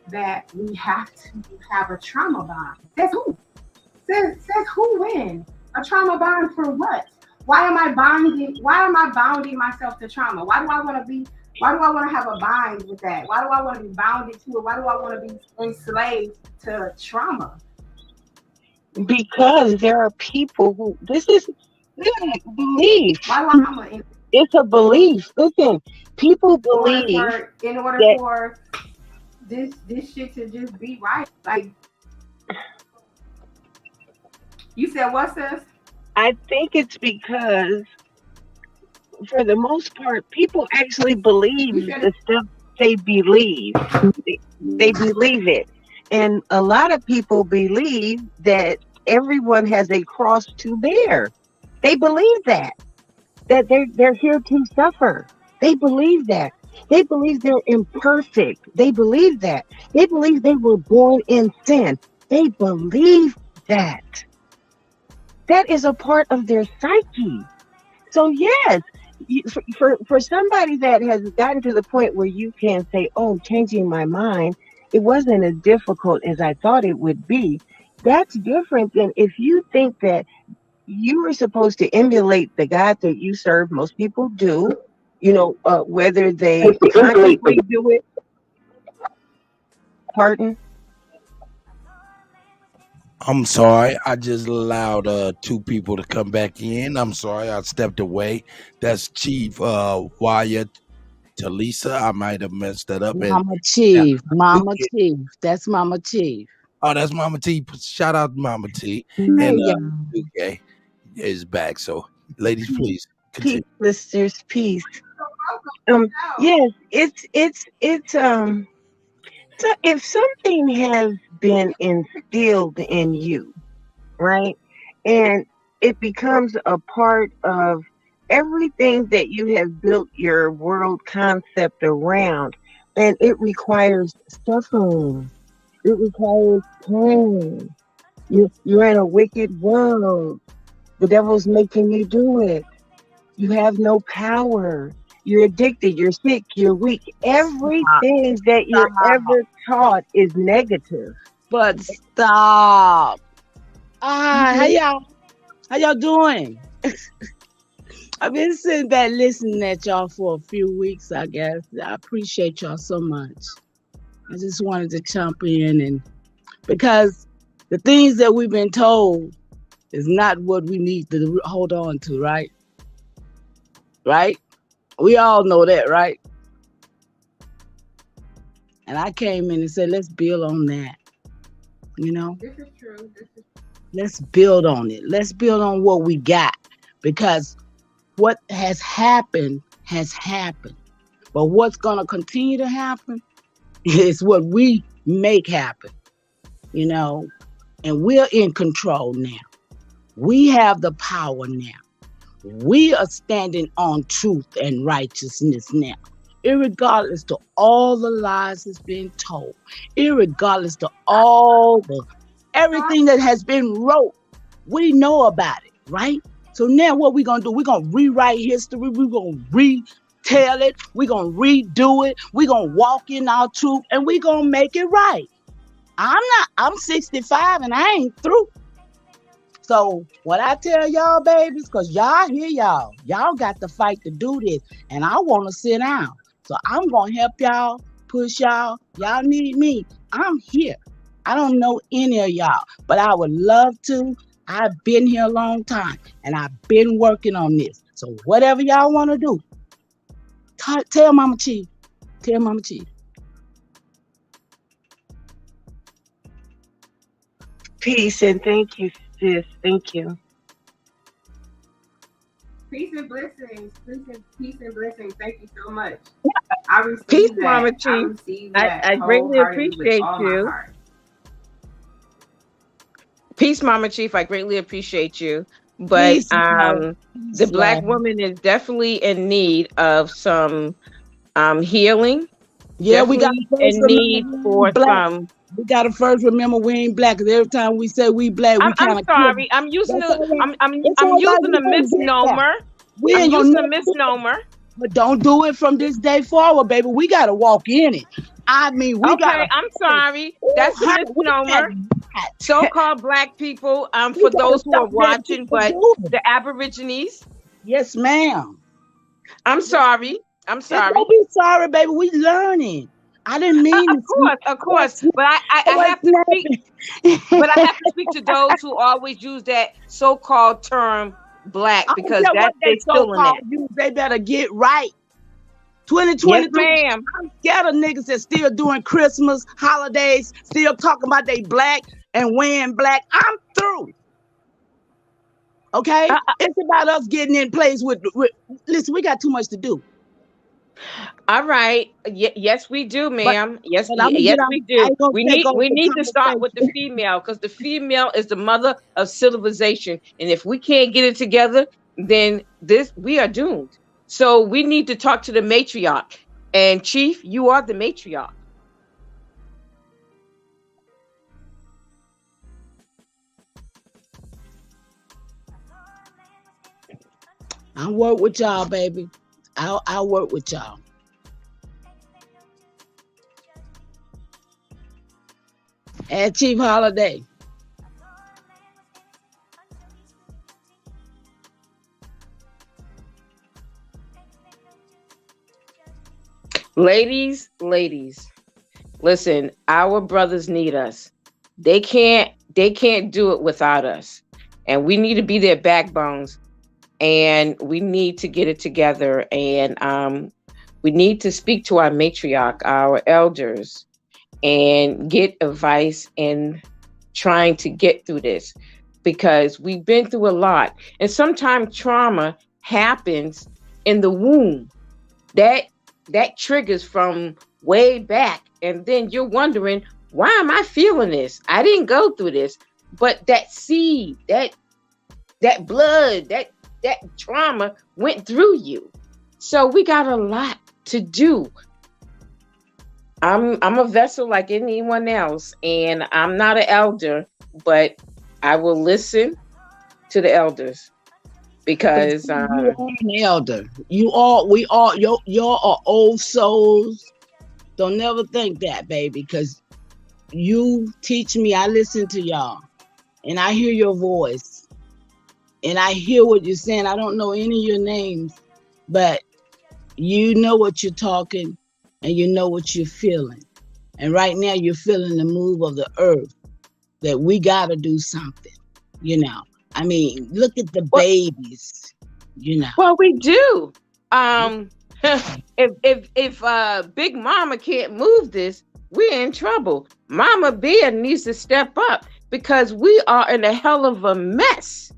that we have to have a trauma bond. Says who? Says who when? A trauma bond for what? Why am I bounding myself to trauma? Why do I want to have a bind with that? Why do I want to be bounded to it? Why do I want to be enslaved to trauma? because there are people who this is belief. Why do I trauma It's a belief. Listen, people believe in order that for this shit to just be right? Like you said, what sis? I think it's because for the most part, people actually believe You said the it. stuff they believe. They believe it. And a lot of people believe that everyone has a cross to bear. They believe that they're here to suffer. They believe that. They believe they're imperfect. They believe that. They believe they were born in sin. They believe that. That is a part of their psyche. So yes, for somebody that has gotten to the point where you can say, "Oh, changing my mind, it wasn't as difficult as I thought it would be." That's different than if you think that you were supposed to emulate the God that you serve. Most people do, whether they consciously do it. Pardon? I'm sorry. I just allowed two people to come back in. I'm sorry. I stepped away. That's Chief Wyatt Talisa. I might have messed that up. And Mama Chief. That's Mama Chief. oh, that's Mama T. Shout out to Mama T. Hey, And y'all. UK is back. So, ladies, please Peace, continue. listeners, peace. No. Yes, it's so if something has been instilled in you, right, and it becomes a part of everything that you have built your world concept around, then it requires suffering. It requires pain. You're in a wicked world. The devil's making you do it. You have no power. You're addicted. You're sick. You're weak. Everything that you're ever taught is negative. But stop. How y'all doing? I've been sitting back listening at y'all for a few weeks, I guess. I appreciate y'all so much. I just wanted to jump in and because the things that we've been told is not what we need to hold on to, right? Right? We all know that, right? And I came in and said, let's build on that. This is true. Let's build on it. Let's build on what we got. Because what has happened has happened. But what's going to continue to happen is what we make happen, and we're in control now. We have the power now. We are standing on truth and righteousness now. irregardless to all the lies that's been told, irregardless to all the everything that has been wrote. We know about it, right? So now what we gonna do? We're gonna rewrite history. We're gonna retell it. We're gonna redo it. We're gonna walk in our truth, and we're gonna make it right. I'm 65 and I ain't through. So what I tell y'all, babies, because y'all hear y'all got to fight to do this, and I want to sit down. So I'm gonna help y'all, push y'all. Y'all need me. I'm here. I don't know any of y'all, but I would love to. I've been here a long time, and I've been working on this. So whatever y'all want to do, tell Mama Chief. Tell Mama Chief. Peace and thank you, sis. Thank you. Peace and blessings. Peace and blessings. Thank you so much. I received Peace, that. Mama I Chief. received that I greatly wholeheartedly with appreciate all my you. heart. Peace, Mama Chief. I greatly appreciate you. But Peace, love. the Peace, Black love. woman is definitely in need of some healing. Yeah, we got Definitely to first in need remember we for ain't black. some. We got to first remember we ain't black. Because every time we say we black, we I'm kind of sorry. I'm using That's all right. I'm It's all right. using We a gonna get there. misnomer. We I'm ain't gonna using a never do it. misnomer. But don't do it from this day forward, baby. We got to walk in it. I mean, we got Okay, to. I'm sorry. That's a misnomer. So-called Black people, for those who are watching, but the Aborigines. Yes, ma'am. I'm sorry. I'm sorry. Don't be sorry, baby. We learning. I didn't mean Of course. But I have to speak. But I have to speak to those who always use that so-called term Black, because that's they still in it. They better get right. 2023. Yes, ma'am. I'm scared of niggas that still doing Christmas holidays, still talking about they black and wearing black. I'm through. Okay, it's about us getting in place with. Listen, we got too much to do. All right. Yes, we do, ma'am. Yes, but we do. We need to start with the female, because the female is the mother of civilization. And if we can't get it together, then we are doomed. So we need to talk to the matriarch. And Chief, you are the matriarch. I'll work with y'all, baby. I'll work with y'all. And Chief Holiday. Ladies, listen, our brothers need us. They can't do it without us. And we need to be their backbones. And we need to get it together. And we need to speak to our matriarch, our elders, and get advice in trying to get through this, because we've been through a lot. And sometimes trauma happens in the womb. That triggers from way back. And then you're wondering, why am I feeling this? I didn't go through this. But that seed, that blood, that trauma went through you. So we got a lot to do. I'm a vessel like anyone else, and I'm not an elder, but I will listen to the elders, because you are an elder. We all, y'all are old souls. Don't never think that, baby, because you teach me. I listen to y'all, and I hear your voice, and I hear what you're saying. I don't know any of your names, but you know what you're talking, and you know what you're feeling. And right now you're feeling the move of the earth, that we got to do something, I mean, look at the babies, Well, we do. If Big Mama can't move this, we're in trouble. Mama Bear needs to step up, because we are in a hell of a mess.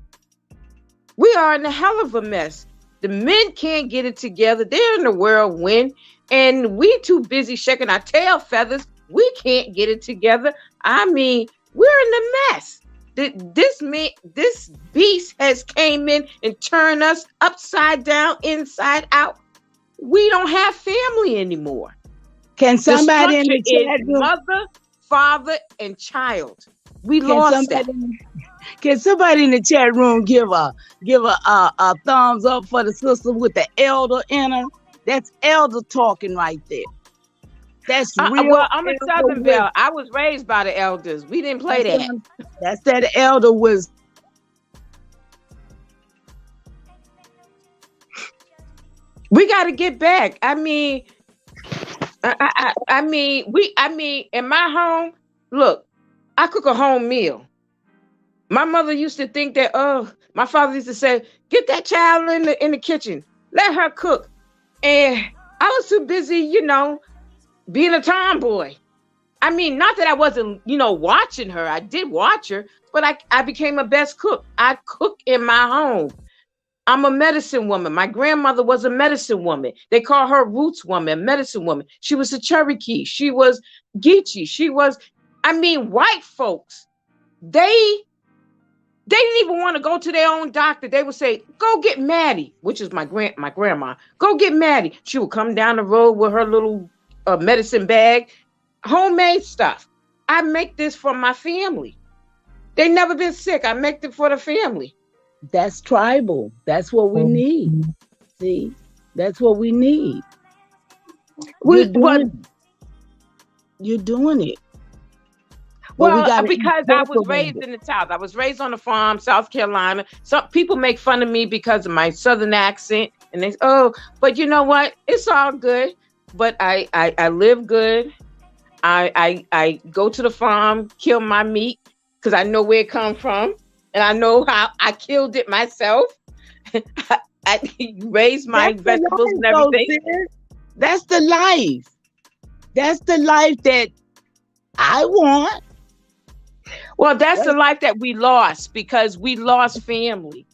We are in a hell of a mess. The men can't get it together. They're in the whirlwind, and we too busy shaking our tail feathers. We can't get it together. I mean, we're in the mess. This beast has came in and turned us upside down, inside out. We don't have family anymore. Can The somebody in structure the is chat room? mother, father, and child. We Can lost that. somebody? Can somebody in the chat room give a thumbs up for the sister with the elder in her? That's elder talking right there. That's real Well, I'm a elder Southern wisdom. Belle. I was raised by the elders. We didn't play That's that. that's that elder wisdom. We got to get back. I mean, I mean, in my home, look, I cook a home meal. My mother used to think that, oh, my father used to say, get that child in the kitchen, let her cook. And I was too busy, being a tomboy. I mean, not that I wasn't, watching her. I did watch her, but I became a best cook. I cook in my home. I'm a medicine woman. My grandmother was a medicine woman. They call her roots woman, a medicine woman. She was a Cherokee. She was Geechee. I mean, white folks, they didn't even want to go to their own doctor. They would say, go get Maddie, which is my grandma. Go get Maddie. She would come down the road with her little medicine bag, homemade stuff. I make this for my family. They never been sick. I make it for the family. That's tribal. That's what we need. See, that's what we need. You're But doing it. You're doing it. But we got to because I was incorporate raised it. in the South. I was raised on a farm, South Carolina. Some people make fun of me because of my Southern accent, and they, oh, but you know what? It's all good. But I live good. I go to the farm, kill my meat because I know where it comes from, and I know how I killed it myself. I raised my That's the vegetables life, and though, everything. sis. That's the life. That's the life that I want. Well, that's the life that we lost because we lost family.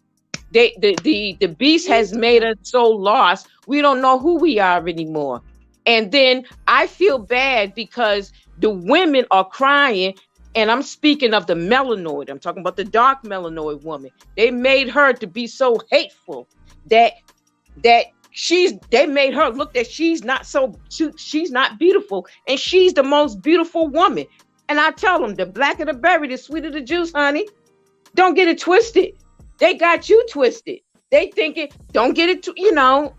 The beast has made us so lost. We don't know who we are anymore. And then I feel bad because the women are crying, and I'm speaking of the melanoid. I'm talking about the dark melanoid woman. They made her to be so hateful that they made her look that she's not beautiful, and she's the most beautiful woman. And I tell them, the blacker the berry, the sweeter the juice, honey. Don't get it twisted. They got you twisted. They thinking, don't get it,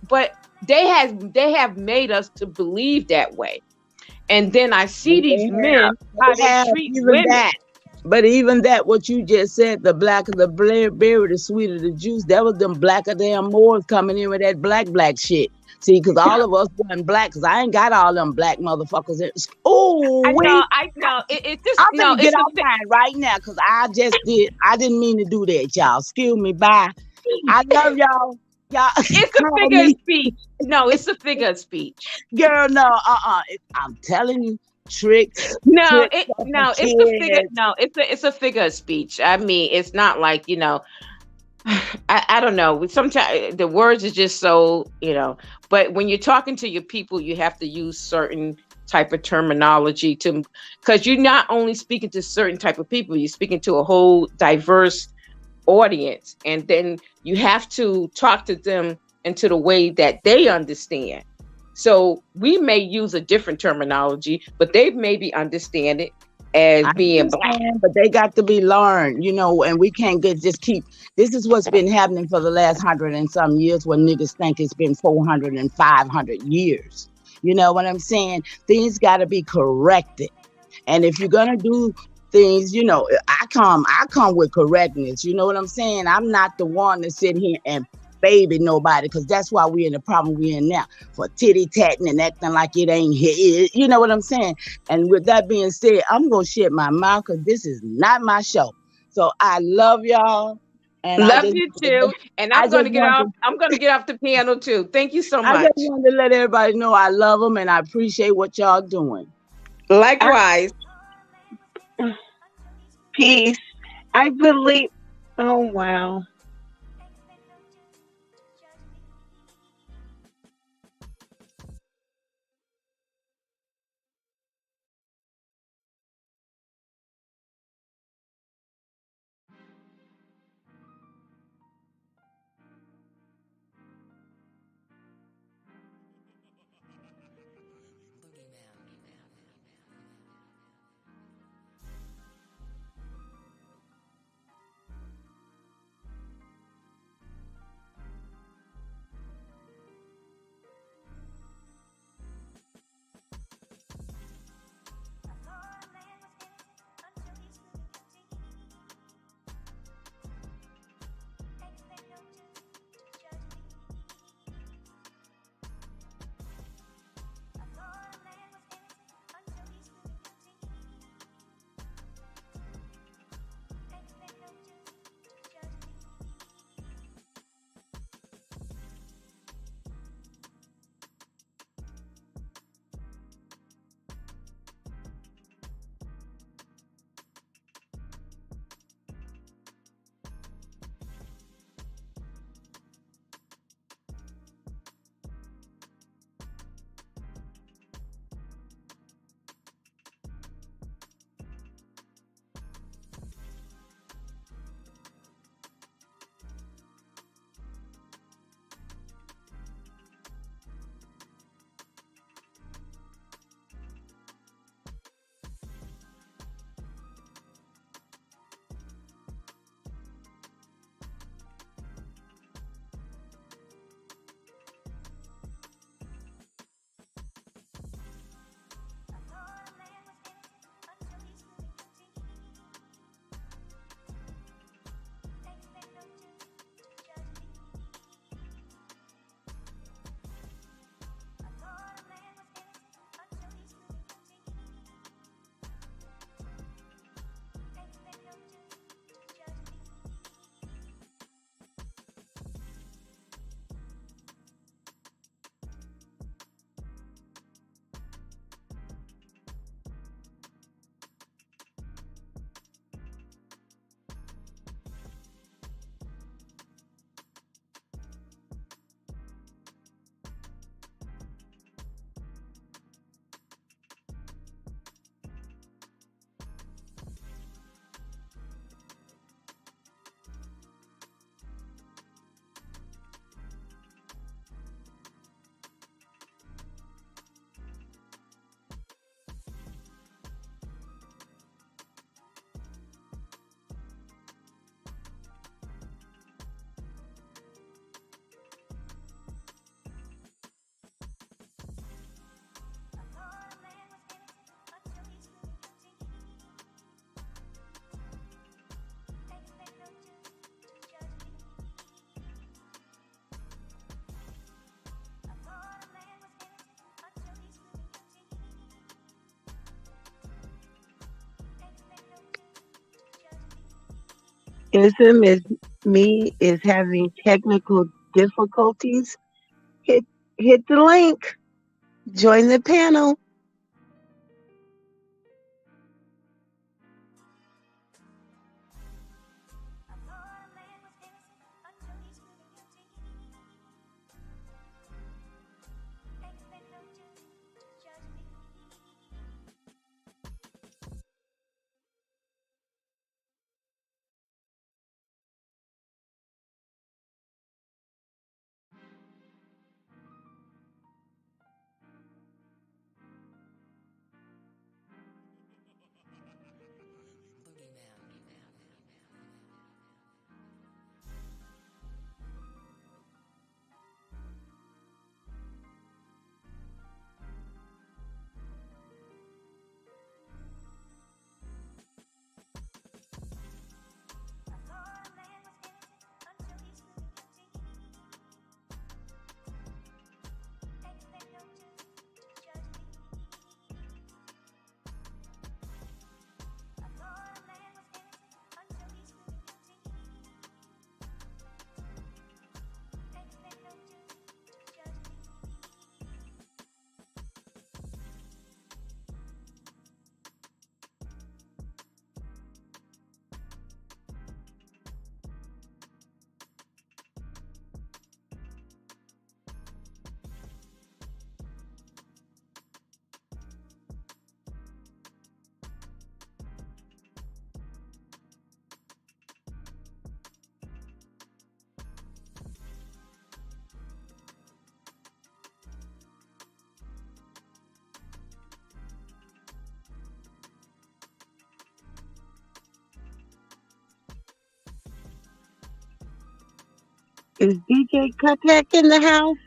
but they have made us to believe that way. And then I see these men, how They they have treat even women. that. But even that, what you just said, the blacker the berry, the sweeter the juice, that was them blacker damn Moors coming in with that black shit. See, because all of us weren't black, because I ain't got all them black motherfuckers. Oh, wait. I know. It's just I'm no. finna get It's the thing. offline right now, because I didn't mean to do that, y'all. Excuse me, bye. I love y'all. Y'all It's a call figure of me. speech. No, it's a figure of speech. Girl, no, I'm telling you, tricks, No, tricks of the it's the figure. kids. No, it's a figure of speech. I mean, it's not like I don't know. Sometimes the words is just so, but when you're talking to your people, you have to use certain type of terminology because you're not only speaking to certain type of people, you're speaking to a whole diverse audience. And then you have to talk to them into the way that they understand. So we may use a different terminology, but they maybe understand it as I being black. understand, but they got to be learned, and we can't just keep. This is what's been happening for the last 100 and some years, when niggas think it's been 400 and 500 years. You know what I'm saying? Things got to be corrected, and if you're gonna do things, I come with correctness. You know what I'm saying? I'm not the one to sit here and baby nobody, because that's why we're in the problem we're in now, for titty tatting and acting like it ain't here. You know what I'm saying? And with that being said, I'm gonna shut my mouth, because this is not my show. So I love y'all, and Love you too. And I I'm just gonna get want off. to I'm gonna get off the piano too. Thank you so I just much. want to let everybody know I love them and I appreciate what y'all doing. Likewise. Peace. I believe. Oh, wow. Ism is me is having technical difficulties. Hit hit the link. Join the panel. Is DJ Cutback in the house?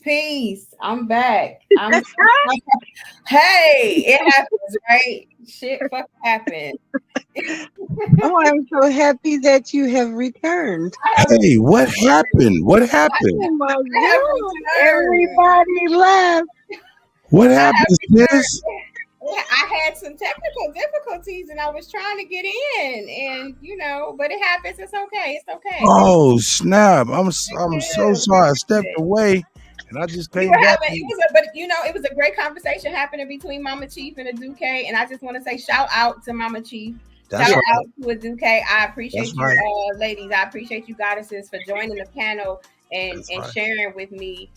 Peace. I'm back. Hey, it happens, right? Shit fuck happened. Oh, I'm so happy that you have returned. Hey, what happened? What happened? Oh my I have God. returned. Everybody left. What I have happened, returned. sis? I had some technical difficulties and I was trying to get in, and but it happens. It's okay. It's okay. Oh snap! I'm so Good. sorry. I stepped away, and I just We came were back. having it was a great conversation happening between Mama Chief and the Duque, and I just want to say shout out to Mama Chief That's Shout right. out to Aduke. I That's appreciate you, right. ladies. I appreciate you goddesses for joining the panel That's and right. sharing with me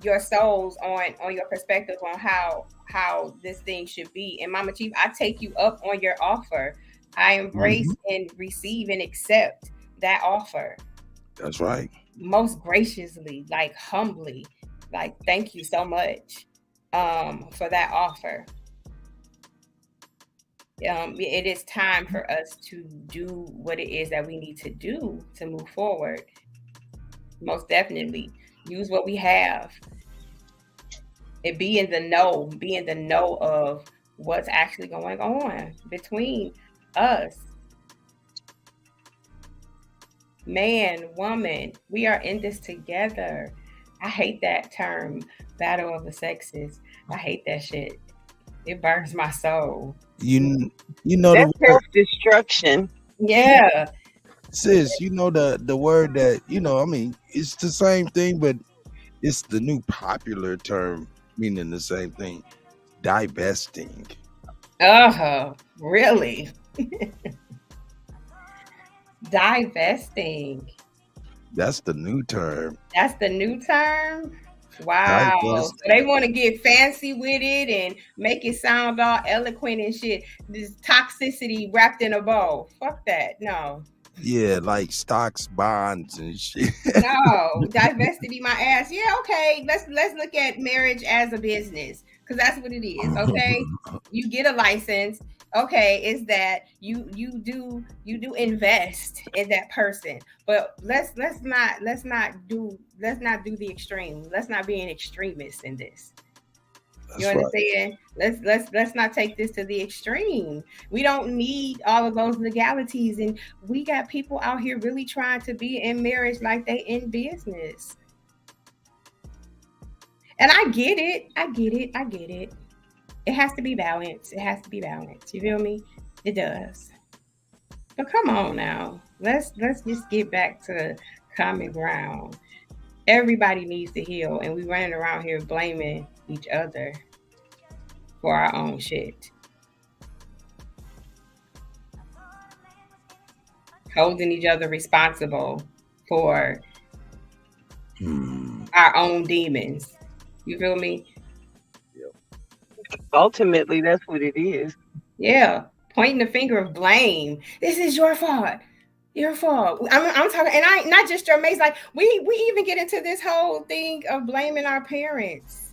your souls on your perspective on how this thing should be. And Mama Chief, I take you up on your offer. I embrace Hmm. and receive and accept that offer That's right. most graciously, like humbly. Like, thank you so much for that offer. It is time for us to do what it is that we need to do to move forward. Most definitely, use what we have and be in the know. Be in the know of what's actually going on between us, man, woman. We are in this together. I hate that term, battle of the sexes. I hate that shit. It burns my soul. You you know That's the word, self-destruction. Yeah. sis. You know the word that I mean, it's the same thing, but it's the new popular term meaning the same thing. Divesting. Really? Divesting. That's the new term. That's the new term? Wow. So they Divesting. want to get fancy with it and make it sound all eloquent and shit. This toxicity wrapped in a bow. Fuck that. No. Yeah, like stocks, bonds, and shit. No. Diversity my ass. Yeah, okay. Let's look at marriage as a business. Because that's what it is. Okay. You get a license. Okay, is that you do invest in that person, but let's not do the extreme. Let's not be an extremist in this. You That's right. understand? Let's not take this to the extreme. We don't need all of those legalities, and we got people out here really trying to be in marriage like they in business. And I get it. I get it. I get it. It has to be balanced. It has to be balanced. You feel me? It does. But come on now. Let's just get back to common ground. Everybody needs to heal, and we running around here blaming each other for our own shit. Holding each other responsible for our own demons. You feel me? Ultimately, that's what it is. Yeah. Pointing the finger of blame. This is your fault. Your fault. I'm talking, and I not just your mates. Like we even get into this whole thing of blaming our parents.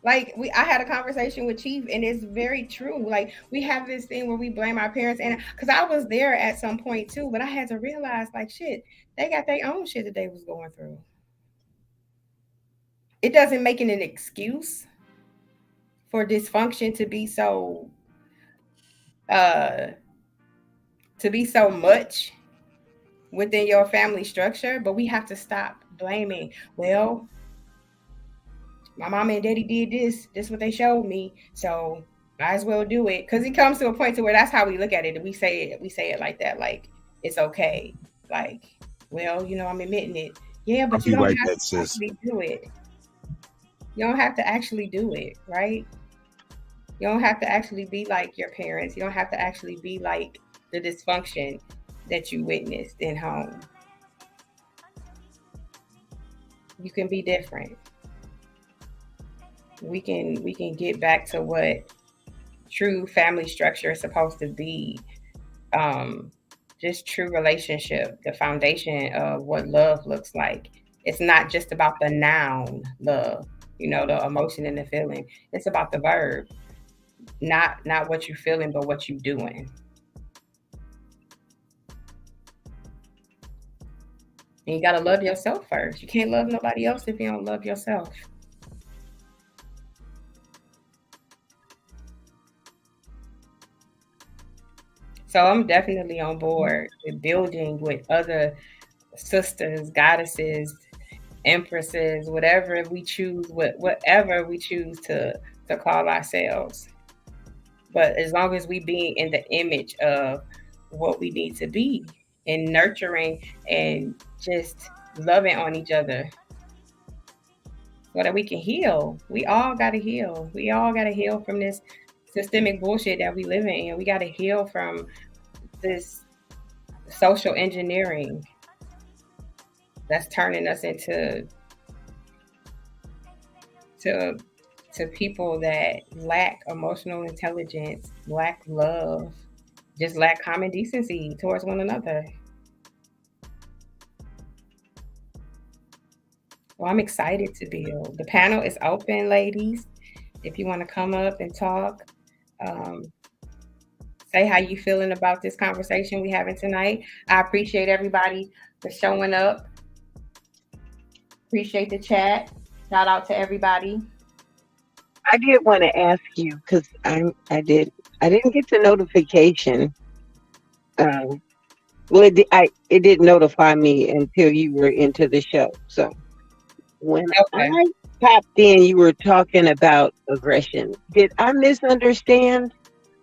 Like I had a conversation with Chief, and it's very true. Like we have this thing where we blame our parents, and because I was there at some point too, but I had to realize, like, shit, they got their own shit that they was going through. It doesn't make it an excuse for dysfunction uh to be so much within your family structure, but we have to stop blaming. Well, my mama and daddy did this. This is what they showed me. So might as well do it. Because it comes to a point to where that's how we look at it. And we say it like that. Like it's okay. Like, well, I'm admitting it. Yeah, I'll but you be don't right have back, to sis. actually do it. You don't have to actually do it, right? You don't have to actually be like your parents. You don't have to actually be like the dysfunction that you witnessed in home. You can be different. We can get back to what true family structure is supposed to be. Just true relationship, the foundation of what love looks like. It's not just about the noun love, the emotion and the feeling. It's about the verb, not what you're feeling, but what you're doing. And you gotta love yourself first. You can't love nobody else if you don't love yourself. So I'm definitely on board with building with other sisters, goddesses, empresses, whatever we choose, whatever we choose to call ourselves. But as long as we be in the image of what we need to be and nurturing and just loving on each other. so that we can heal. We all got to heal. We all got to heal from this systemic bullshit that we live in. We got to heal from this social engineering that's turning us into to people that lack emotional intelligence, lack love, just lack common decency towards one another. Well, I'm excited to build. The panel is open, ladies. If you want to come up and talk, say how you feeling about this conversation we having tonight. I appreciate everybody for showing up. Appreciate the chat. Shout out to everybody. I did want to ask you because I didn't get the notification. Well, it didn't notify me until you were into the show. So when I popped in, you were talking about aggression. Did I misunderstand?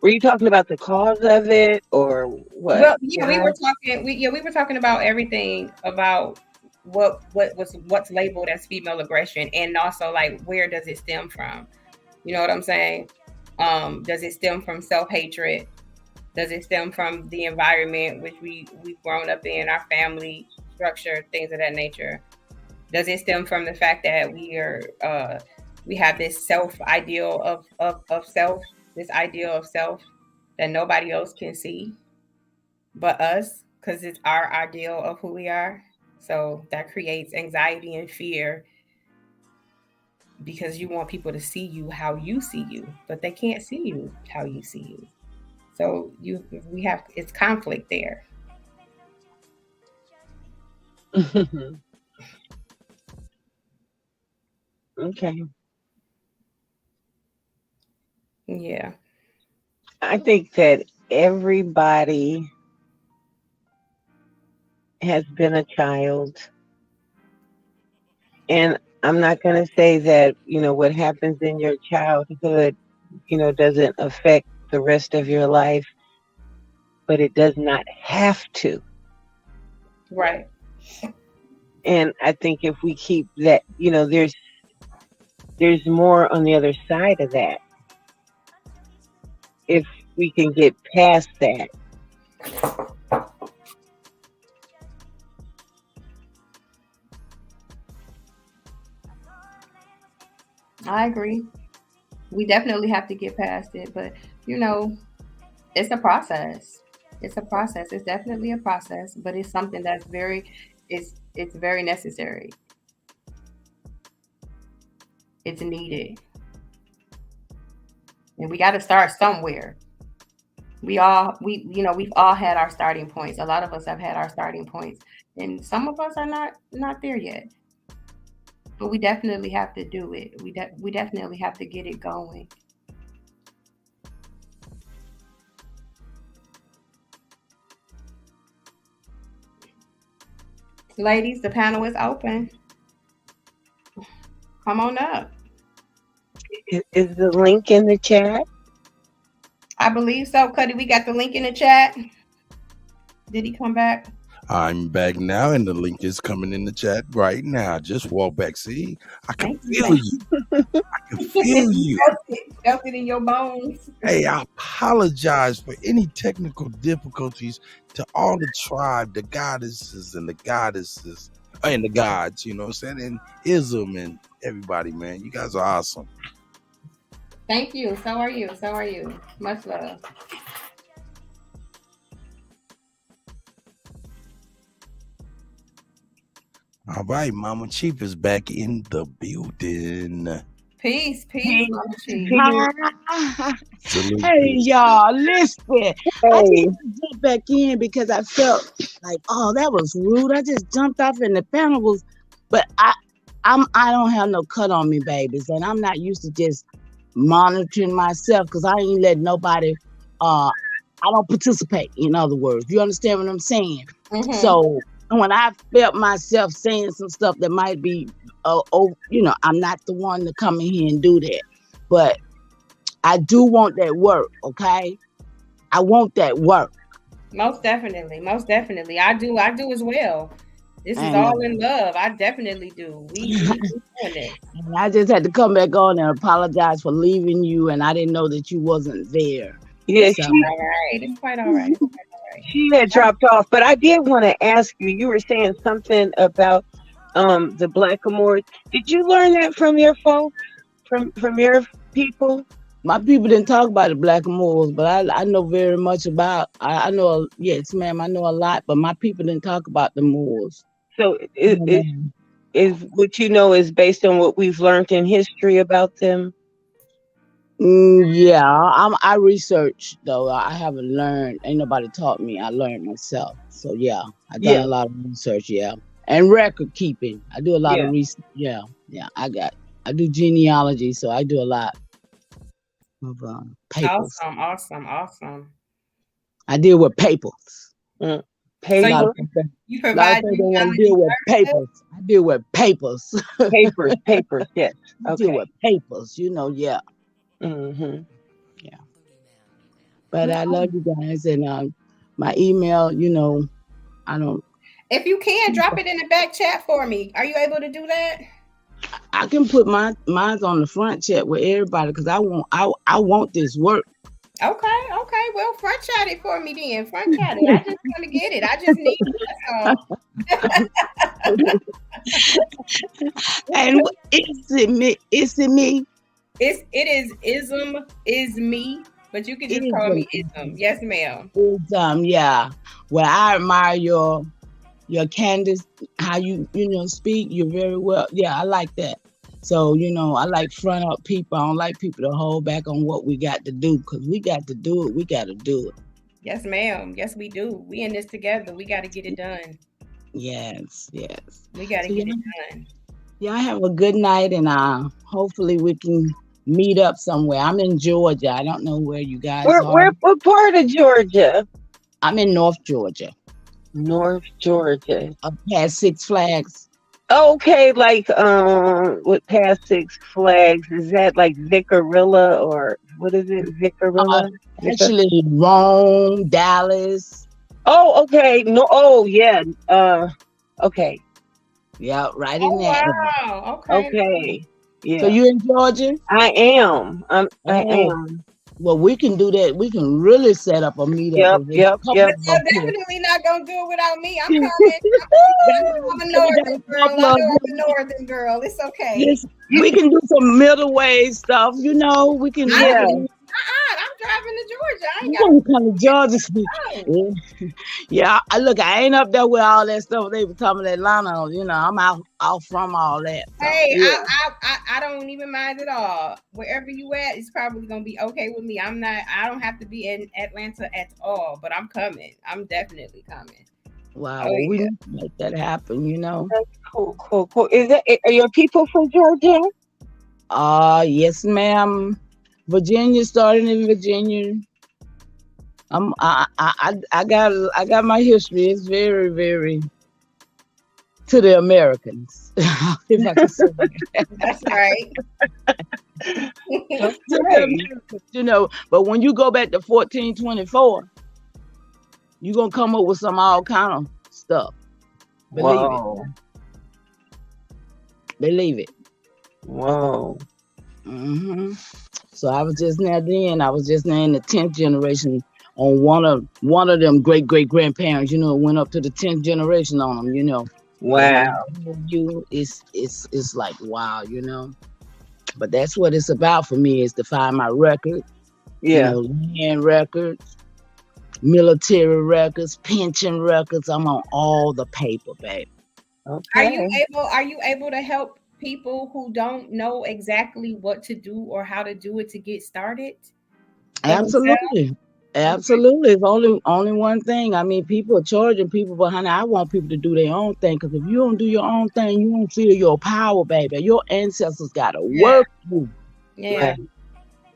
Were you talking about the cause of it or what? Well, yeah, we were talking about everything about what's labeled as female aggression, and also like where does it stem from? You know what I'm saying? Does it stem from self-hatred? Does it stem from the environment which we've grown up in, our family structure, things of that nature? Does it stem from the fact that we have this ideal of self, this ideal of self that nobody else can see but us, because it's our ideal of who we are? So that creates anxiety and fear because you want people to see you how you see you, but they can't see you how you see you. So it's conflict there. Okay. Yeah. I think that everybody has been a child. And I'm not going to say that, what happens in your childhood, doesn't affect the rest of your life, but it does not have to. Right. And I think if we keep that, there's more on the other side of that. If we can get past that. I agree. We definitely have to get past it, but it's a process. It's a process. It's definitely a process, but it's something that's it's very necessary. It's needed. And we got to start somewhere. We've all had our starting points. A lot of us have had our starting points, and some of us are not there yet. But we definitely have to do it. We definitely have to get it going. Ladies, the panel is open. Come on up. Is the link in the chat? I believe so. Cuddy, we got the link in the chat. Did he come back? I'm back now, and the link is coming in the chat right now. Just walk back. See, I can feel you. I can feel you. Felt it in your bones. Hey, I apologize for any technical difficulties to all the tribe, the goddesses and the goddesses, and the gods, you know what I'm saying? And Ism and everybody, man. You guys are awesome. Thank you. So are you. So are you. Much love. All right, Mama Chief is back in the building. Peace, Mama Chief. Hey, y'all, listen. I just jumped back in because I felt like, oh, that was rude. I just jumped off in the panel was, but I don't have no cut on me, babies, and I'm not used to just monitoring myself because I ain't let nobody. I don't participate. In other words, you understand what I'm saying? Mm-hmm. So when I felt myself saying some stuff that might be, I'm not the one to come in here and do that. But I do want that work, okay? I want that work. Most definitely. I do as well. This is And, all in love. I definitely do. We doing this. and I just had to come back on and apologize for leaving you, and I didn't know that you wasn't there. Yeah, So, All right. It's quite all right. It's quite all right. she had dropped off, but I did want to ask you. You were saying something about the blackamoors. Did you learn that from your folks, from your people? my people didn't talk about the blackamoors, but I know very much about. I know, yes, ma'am, I know a lot, but my people didn't talk about the Moors. So No, ma'am. is what you know is based on what we've learned in history about them. Yeah, I research though. I haven't learned. Ain't nobody taught me. I learned myself. So yeah, I done Yeah, a lot of research. Yeah, and record keeping. I do a lot yeah. of research. Yeah, yeah. I do genealogy, so I do a lot of papers. Awesome. Awesome. Awesome. I deal with papers. Mm. So A lot Paper, of people, you a lot of provide people don't want to genealogy deal with services? papers. I deal with papers. papers. Yes. I deal Okay. with papers. Yeah, Mm-hmm. yeah. But I love you guys, and my email. I don't. If you can, drop it in the back chat for me. Are you able to do that? I can put mine's on the front chat with everybody because I want this work. Okay. Okay. Well, front chat it for me then. Front chat it. I just want to get it. I just need it. That's all. And it's me. It is ism is me, but you can just call me ism. Yes, ma'am. Yeah. Well, I admire your Candace, how you speak. You're very well. Yeah, I like that. So I like front up people. I don't like people to hold back on what we got to do because we got to do it. We got to do it. Yes, ma'am. Yes, we do. We in this together. We got to get it done. Yes. We got to So, get yeah. it done. Y'all have a good night, and hopefully we can meet up somewhere. I'm in Georgia. I don't know where you guys are. What part of Georgia? I'm in North Georgia, North Georgia. up past Six Flags. Okay, like with past Six Flags, is that like Vicarilla or what is it? Vicarilla? Actually, Rome, Dallas. Oh, okay. No, oh yeah. Okay. Yeah, right Oh, in there. wow. Okay. Okay. Yeah. So you in Georgia? I am. I Oh. am. Well, we can do that. We can really set up a meetup. Yep, with this yep, couple yep. of You're us here. definitely not gonna do it without me. I'm coming. I'm a northern girl. I know I'm a northern girl. It's okay. Yes, we can do some middle way stuff. We can. Yeah. I'm driving to Georgia. I ain't You got gonna come to Georgia? to Yeah. I ain't up there with all that stuff they were talking about Atlanta. I'm out from all that. So, Hey, yeah. I don't even mind at all. Wherever you at, it's probably gonna be okay with me. I don't have to be in Atlanta at all, but I'm coming. I'm definitely coming. Wow, Oh, we yeah. need to make that happen. Cool. Are your people from Georgia? Yes, ma'am. Virginia, starting in Virginia. I got my history. It's very, very to the Americans, if I can say that. That's right. To the Americans, But when you go back to 1424, you're gonna come up with some all kind of stuff. Believe it. Whoa. Mm-hmm. So I was just now in the 10th generation on one of them great grandparents. Went up to the 10th generation on them. Wow. It's like wow. But that's what it's about for me, is to find my record. Yeah. Land records, military records, pension records. I'm on all the paper, baby. Okay. Are you able to help people who don't know exactly what to do or how to do it to get started? Absolutely. It's only one thing. I mean, people are charging people, but honey, I want people to do their own thing. Because if you don't do your own thing, you don't feel your power, baby. Your ancestors got to work with you. Yeah,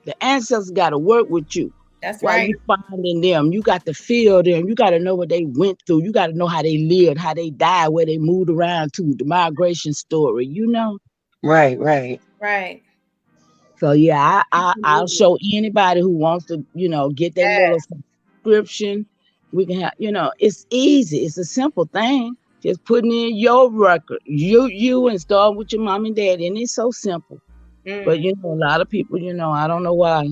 The ancestors got to work with you. that's While right. you finding them, you got to feel them. You got to know what they went through. You got to know how they lived, how they died, where they moved around to, the migration story. Right. Right. So yeah, I'll show anybody who wants to, get their little subscription. We can have, it's easy. It's a simple thing. Just putting in your record, you and start with your mom and dad, and it's so simple. But Mm. a lot of people, I don't know why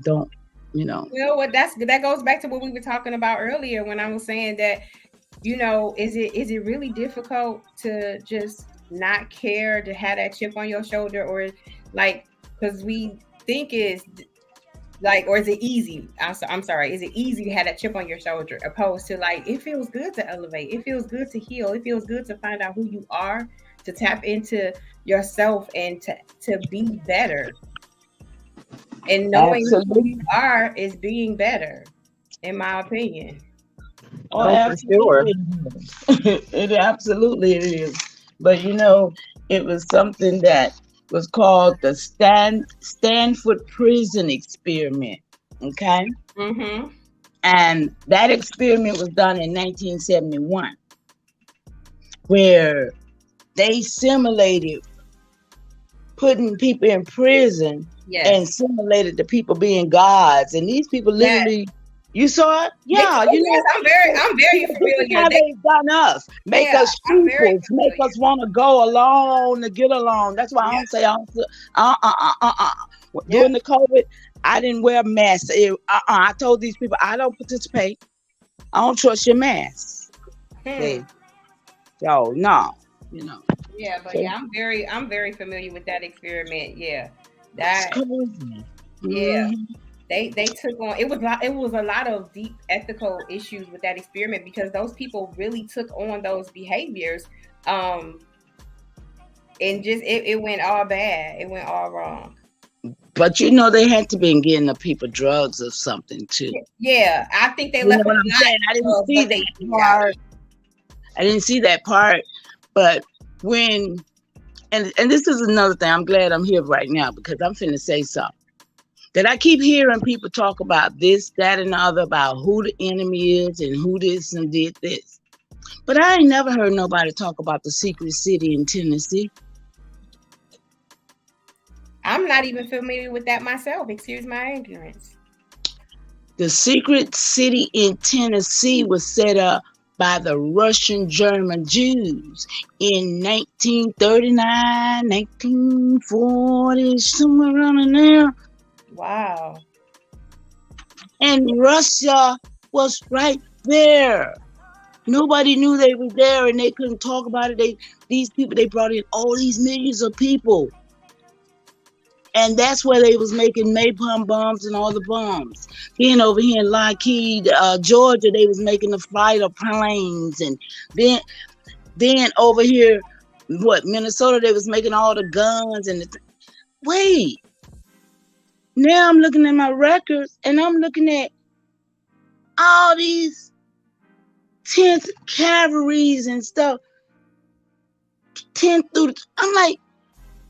don't, Well, that goes back to what we were talking about earlier when I was saying that, is it really difficult to just not care, to have that chip on your shoulder, or like, because we think is like, or is it easy? I'm sorry, is it easy to have that chip on your shoulder, opposed to like, it feels good to elevate, it feels good to heal, it feels good to find out who you are, to tap into yourself and to be better. And knowing who you are is being better, in my opinion. Oh, absolutely. It absolutely is. But it was something that was called the Stanford Prison Experiment. Okay. Mm-hmm. And that experiment was done in 1971, where they simulated putting people in prison. Yes. And simulated the people being gods, and these people literally, you saw it, yeah. Yes, I'm very familiar. How they've done us, make us stupid, make us want to go along to get along. That's why I don't say During the COVID, I didn't wear masks. I told these people I don't participate. I don't trust your mask. So no, Yeah, but I'm very familiar with that experiment. Yeah. That's crazy. Yeah. They took on it was a lot of deep ethical issues with that experiment, because those people really took on those behaviors, and just it went all bad. It went all wrong. But they had to be getting the people drugs or something too. Yeah, I think they left. What I'm saying, I didn't see that part. I didn't see that part, but when. And this is another thing. I'm glad I'm here right now, because I'm finna say something. That I keep hearing people talk about this, that, and the other, about who the enemy is and who this and did this. But I ain't never heard nobody talk about the secret city in Tennessee. I'm not even familiar with that myself. Excuse my ignorance. The secret city in Tennessee was set up by the Russian German Jews in 1939, 1940, somewhere around in there. Wow. And Russia was right there. Nobody knew they were there, and they couldn't talk about it. These people, they brought in all these millions of people. And that's where they was making napalm bombs and all the bombs. Then over here in Lockheed, Georgia, they was making the fighter planes. And then over here, Minnesota, they was making all the guns. Wait. Now I'm looking at my records, and I'm looking at all these 10th Cavalries and stuff. 10th through I'm like,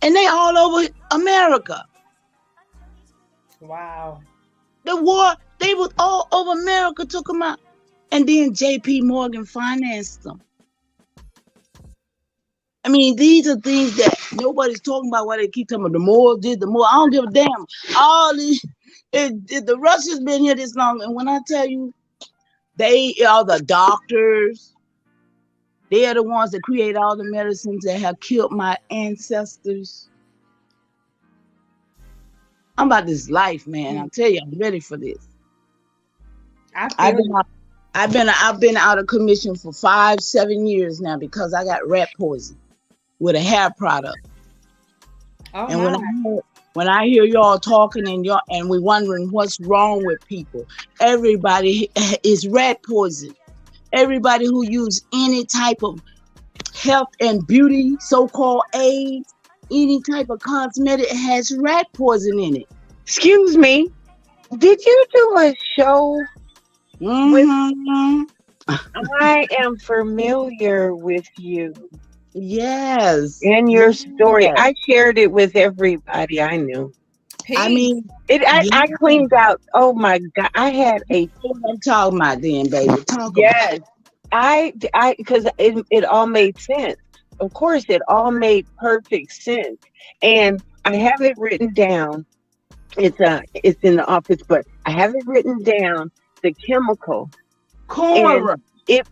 and they all over America. Wow. The war, they was all over America, took them out. And then J.P. Morgan financed them. I mean, these are things that nobody's talking about. Why they keep talking about the Moors did the more. I don't give a damn. All these, the Russians been here this long. And when I tell you, they are the doctors. They are the ones that create all the medicines that have killed my ancestors. I'm about this life, man. I tell you, I'm ready for this. I've been out of commission for 5-7 years now because I got rat poison with a hair product. Oh, and when I hear y'all talking and we wondering what's wrong with people, everybody is rat poison. Everybody who use any type of health and beauty, so-called aids, any type of cosmetic has rat poison in it. Excuse me, did you do a show? Mm-hmm. I am familiar with you. Yes. And your story. Yes. I shared it with everybody I knew. I mean, I cleaned out. Oh my God. I had what I'm talking about then, baby. Yes. Because it all made sense. Of course, it all made perfect sense. And I have it written down. It's in the office, but I have it written down, the chemical. Cora. Say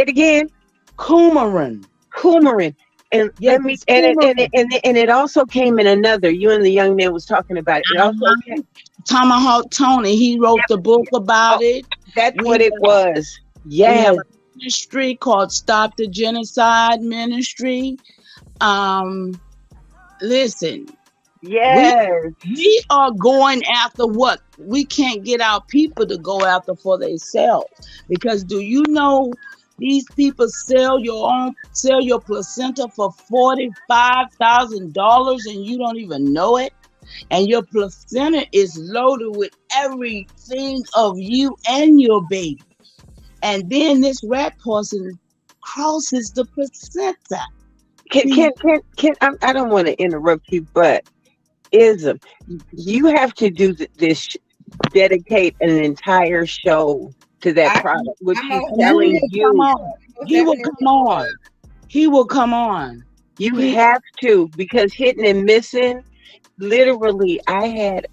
it again. coumarin. Coumarin. And Yes, let me it's and coumarin. it also came in another. You and the young man was talking about it. It also came. Tomahawk Tony, he wrote the book about Oh, it. that's We what it was. we have Yes. a ministry called Stop the Genocide Ministry. Listen, Yes. we are going after what we can't get our people to go after for themselves. Because do you know these people sell your placenta for $45,000 and you don't even know it? And your placenta is loaded with everything of you and your baby. And then this rat poison crosses the placenta. I don't want to interrupt you, but ism, you have to do this, dedicate an entire show to that product, which I'm he's most telling definitely Come you. on. He will come on. He will come on. You have to, because hitting and missing. Literally, I had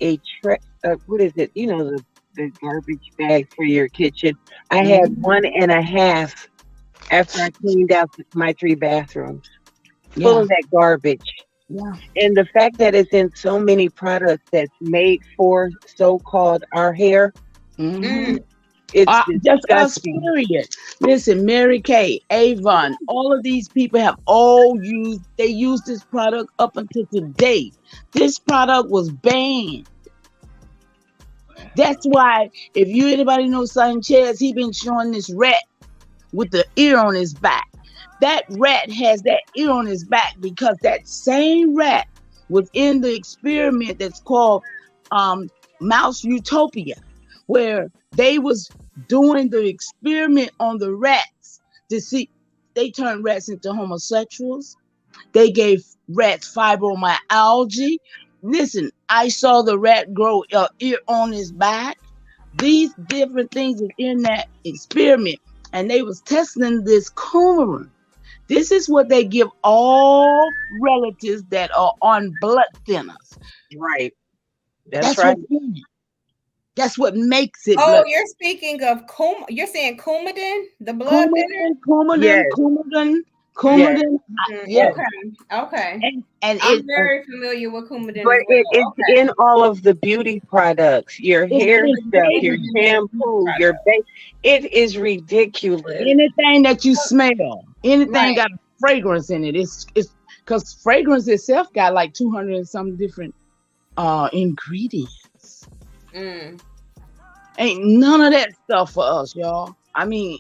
what is it? You know, the garbage bag for your kitchen. I had 1.5 after I cleaned out my 3 bathrooms, full Yeah. of that garbage. Yeah. And the fact that it's in so many products that's made for so-called our hair, it's Just us, disgusting. period. Listen, Mary Kay, Avon, all of these people have they used this product up until today. This product was banned. That's why, if anybody knows Sanchez, he been showing this rat with the ear on his back. That rat has that ear on his back because that same rat was in the experiment that's called Mouse Utopia, where they was doing the experiment on the rats to see. They turned rats into homosexuals. They gave rats fibromyalgia. Listen, I saw the rat grow an ear on his back. These different things are in that experiment, and they was testing this coumarin. This is what they give all relatives that are on blood thinners. Right. That's right. That's what makes it. Oh, you're speaking of you're saying Coumadin, the blood thinner? Coumadin. Yeah. Okay. And I'm very familiar with Coumadin. But it's in all of the beauty products, your hair stuff, your shampoo, your base. It is ridiculous. Anything that you smell, anything got fragrance in it. It's because fragrance itself got like 200 and some different ingredients. Ain't none of that stuff for us, y'all. I mean,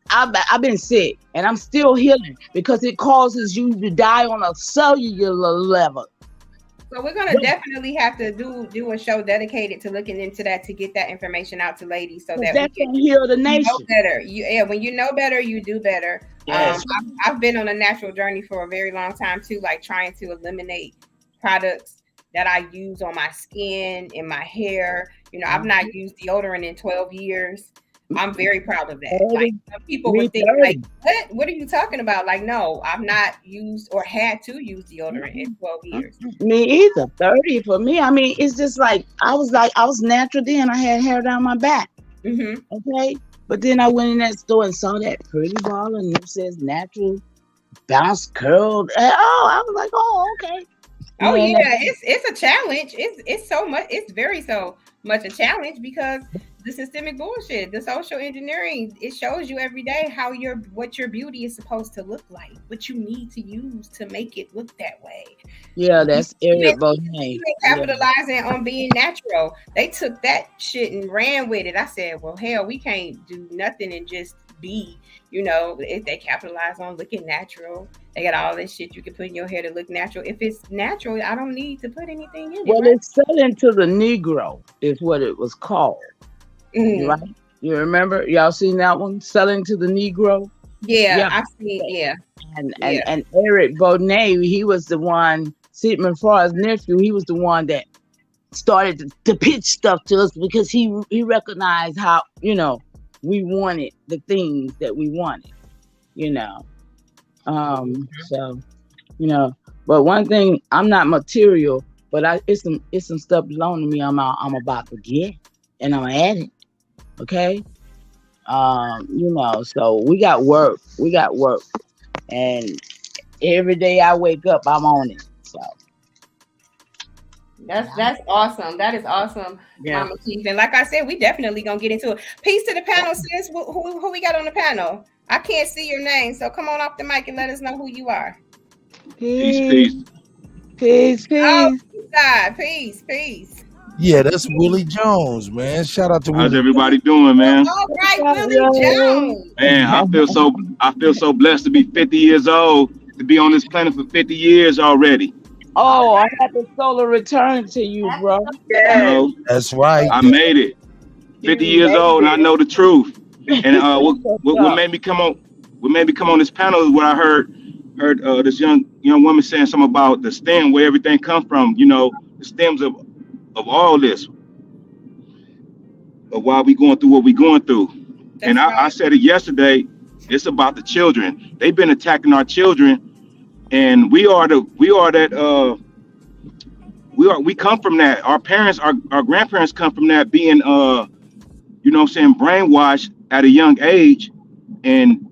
I've been sick and I'm still healing because it causes you to die on a cellular level. So we're gonna definitely have to do a show dedicated to looking into that, to get that information out to ladies so that we can heal the nation. Know better. When you know better, you do better. Yes. I've been on a natural journey for a very long time too, like trying to eliminate products that I use on my skin and my hair. You know, I've not used deodorant in 12 years. I'm very proud of that. Like, some people would think, like, what are you talking about? Like, no, I've not used or had to use deodorant in 12 years. Me either. 30 for me. I mean, it's just like I was natural then. I had hair down my back. Okay. But then I went in that store and saw that pretty ball and it says natural bounce curled. Oh, I was like, oh, okay. Oh yeah, it's a challenge. It's so much. It's very so much a challenge because the systemic bullshit, the social engineering, it shows you every day what your beauty is supposed to look like, what you need to use to make it look that way. Yeah, that's Eric Bonet. Capitalizing on being natural. They took that shit and ran with it. I said, well, hell, we can't do nothing and just be, if they capitalize on looking natural. They got all this shit you can put in your hair to look natural. If it's natural, I don't need to put anything in it. Well, it's selling to the Negro is what it was called. Right? You remember? Y'all seen that one? Selling to the Negro? Yeah. I've seen, yeah. And Eric Bonet, he was the one, Sigmund Freud's nephew, he was the one that started to pitch stuff to us because he recognized how, we wanted the things that we wanted, So, but one thing, I'm not material, but it's some stuff belonging to me I'm about to get, and I'm at it. Okay. So we got work. And every day I wake up, I'm on it. So that's awesome. That is awesome, yeah. Mama Keith. And like I said, we definitely gonna get into it. Peace to the panel, sis. Who we got on the panel? I can't see your name, so come on off the mic and let us know who you are. Peace. Oh, God, peace. Yeah, that's Willie Jones, man. Shout out to How's Willie. everybody doing, man? All right, Willie Jones. Man, I feel so blessed to be 50 years old, to be on this planet for 50 years already. Oh, I got the solar return to you, bro. You know, That's right. I made it. 50 years old, and I know the truth. And what made me come on this panel is what I heard this young woman saying something about the stem, where everything comes from. You know, the stems of all this, of why we going through what we going through. And I said it yesterday. It's about the children. They've been attacking our children, and we come from that. Our parents, our grandparents come from that, being brainwashed at a young age and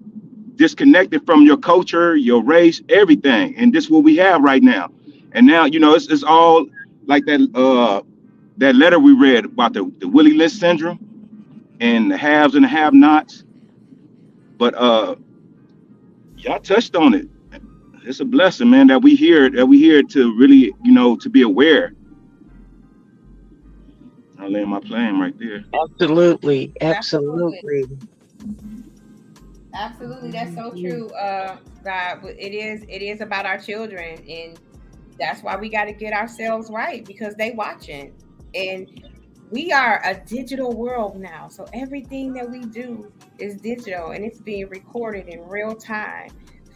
disconnected from your culture, your race, everything. And this is what we have right now. And now, it's all like that letter we read about the Willie Lynch syndrome and the haves and the have-nots. But y'all touched on it. It's a blessing, man, that we here to really, to be aware. I'll land my plane right there. Absolutely. That's so true. God, it is about our children, and that's why we got to get ourselves right, because they watching, and we are a digital world now. So everything that we do is digital, and it's being recorded in real time.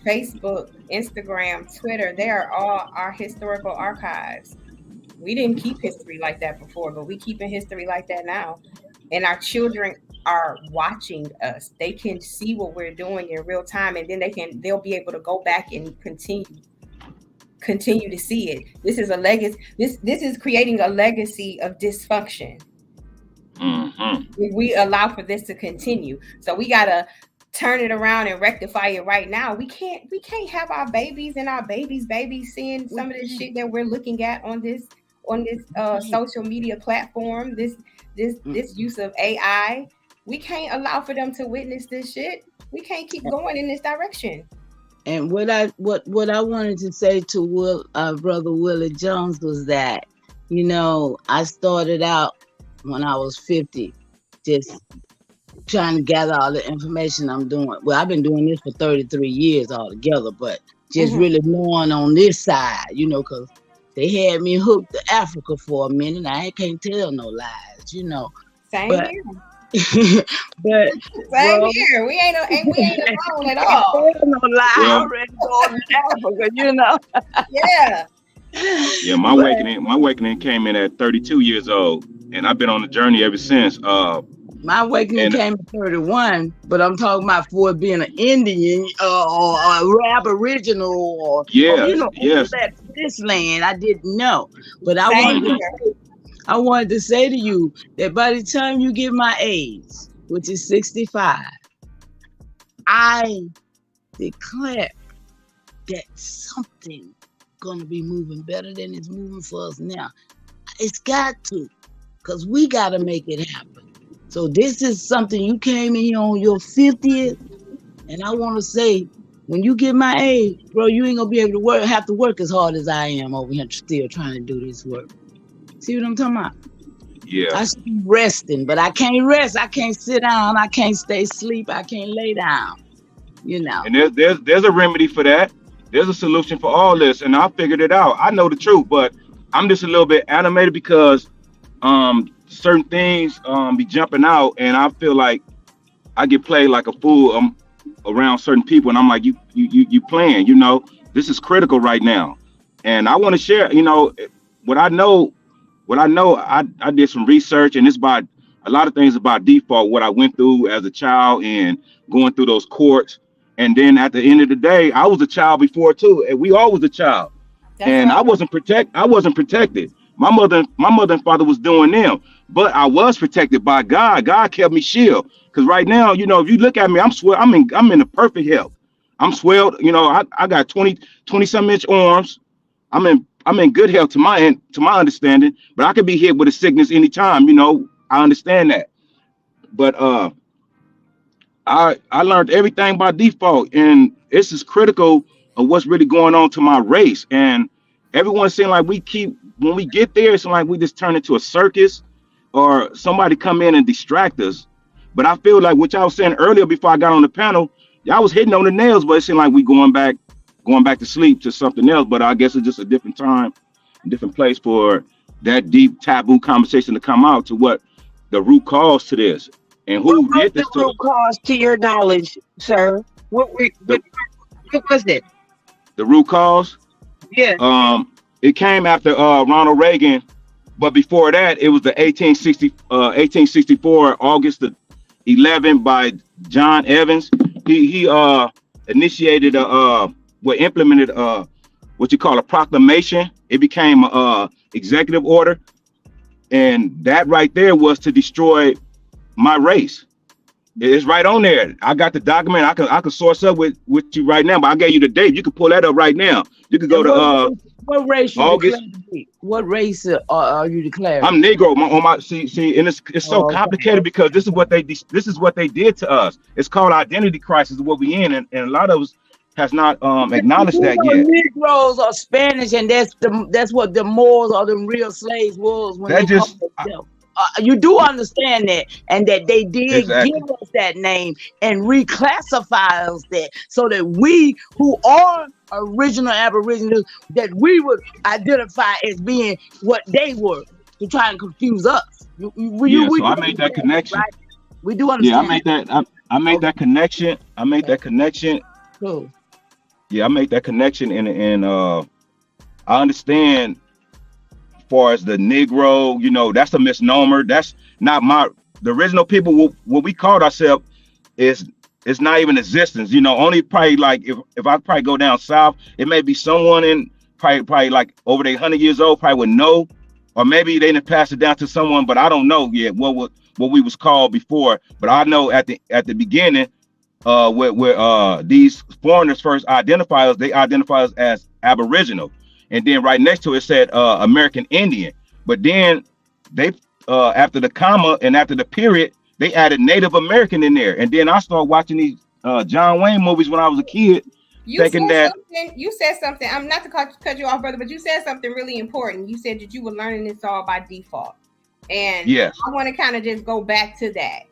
Facebook, Instagram, Twitter, they are all our historical archives. We didn't keep history like that before, but we keeping history like that now. And our children are watching us. They can see what we're doing in real time, and then they'll be able to go back and continue to see it. This is a legacy. This is creating a legacy of dysfunction. Mm-hmm. We allow for this to continue. So we gotta turn it around and rectify it right now. We can't have our babies and our babies seeing some of the shit that we're looking at on this social media platform, this use of AI. We can't allow for them to witness this shit. We can't keep going in this direction. And what I wanted to say to Brother Willie Jones was that, I started out when I was 50, just trying to gather all the information I'm doing. Well, I've been doing this for 33 years altogether, but just really knowing on this side, because they had me hooked to Africa for a minute. I can't tell no lies, Same but, here. But same here. We ain't alone at all. No lie. I already going to Africa, Yeah. Yeah, my awakening came in at 32 years old, and I've been on the journey ever since. My awakening came at 31, but I'm talking about for it being an Indian or Aboriginal or this land. I didn't know, but I wanted to say to you that by the time you get my age, which is 65, I declare that something gonna be moving better than it's moving for us now. It's got to, because we got to make it happen. So this is something you came in here on your 50th, and I want to say, when you get my age, bro, you ain't gonna be able to have to work as hard as I am over here still trying to do this work. See what I'm talking about? Yeah. I should be resting, but I can't rest. I can't sit down. I can't stay asleep. I can't lay down. And there's a remedy for that. There's a solution for all this, and I figured it out. I know the truth, but I'm just a little bit animated because certain things be jumping out, and I feel like I get played like a fool around certain people, and I'm like, you playing, this is critical right now. And I want to share, what I know, I did some research, and it's about a lot of things about default, what I went through as a child and going through those courts. And then at the end of the day, I was a child before too, and we all was a child. That's right. I wasn't protected. My mother and father was doing them, but I was protected by God. God kept me shield, Because right now, if you look at me, I'm swell. I'm in the perfect health. I'm swelled. I got 20 some inch arms. I'm in good health to my understanding, but I could be hit with a sickness anytime. I understand that. But I learned everything by default, and this is critical of what's really going on to my race. And everyone's saying like when we get there, it's like we just turn into a circus or somebody come in and distract us. But I feel like what y'all was saying earlier before I got on the panel, y'all was hitting on the nails, but it seemed like we going back to sleep to something else. But I guess it's just a different time, a different place for that deep taboo conversation to come out to what the root cause to this. And who did this to root cause to your knowledge, sir? What was it? The root cause? Yeah. It came after Ronald Reagan, but before that, it was the 1864 August the 11th by John Evans. He initiated implemented what you call a proclamation. It became executive order, and that right there was to destroy my race. It's right on there. I got the document. I can source up with you right now, but I gave you the date. You can pull that up right now. You could go to what race you August. What race are you declaring? I'm Negro. See, and it's so complicated because this is what they did to us. It's called identity crisis, what we in, and a lot of us has not acknowledged that yet. Negroes are Spanish, and that's what the Moors or them real slaves was when that they just. You do understand that, and that they did Exactly. give us that name and reclassify us that, so that we who are original Aboriginals, that we would identify as being what they were, to try and confuse us. So I made that connection. Right? We do understand. I made that connection. I made that connection. Cool. Yeah, I made that connection, and I understand. Far as the Negro, that's a misnomer. That's not the original people. What we called ourselves is not even existence. Only probably like if I probably go down south, it may be someone in probably like over 100 years old probably would know, or maybe they didn't pass it down to someone, but I don't know yet what we was called before. But I know at the beginning, where these foreigners first identify us, they identify us as Aboriginal. And then right next to it said American Indian. But then they after the comma and after the period, they added Native American in there. And then I started watching these John Wayne movies when I was a kid. You said something. I'm not to cut you off, brother, but you said something really important. You said that you were learning this all by default. And yes. I want to kind of just go back to that.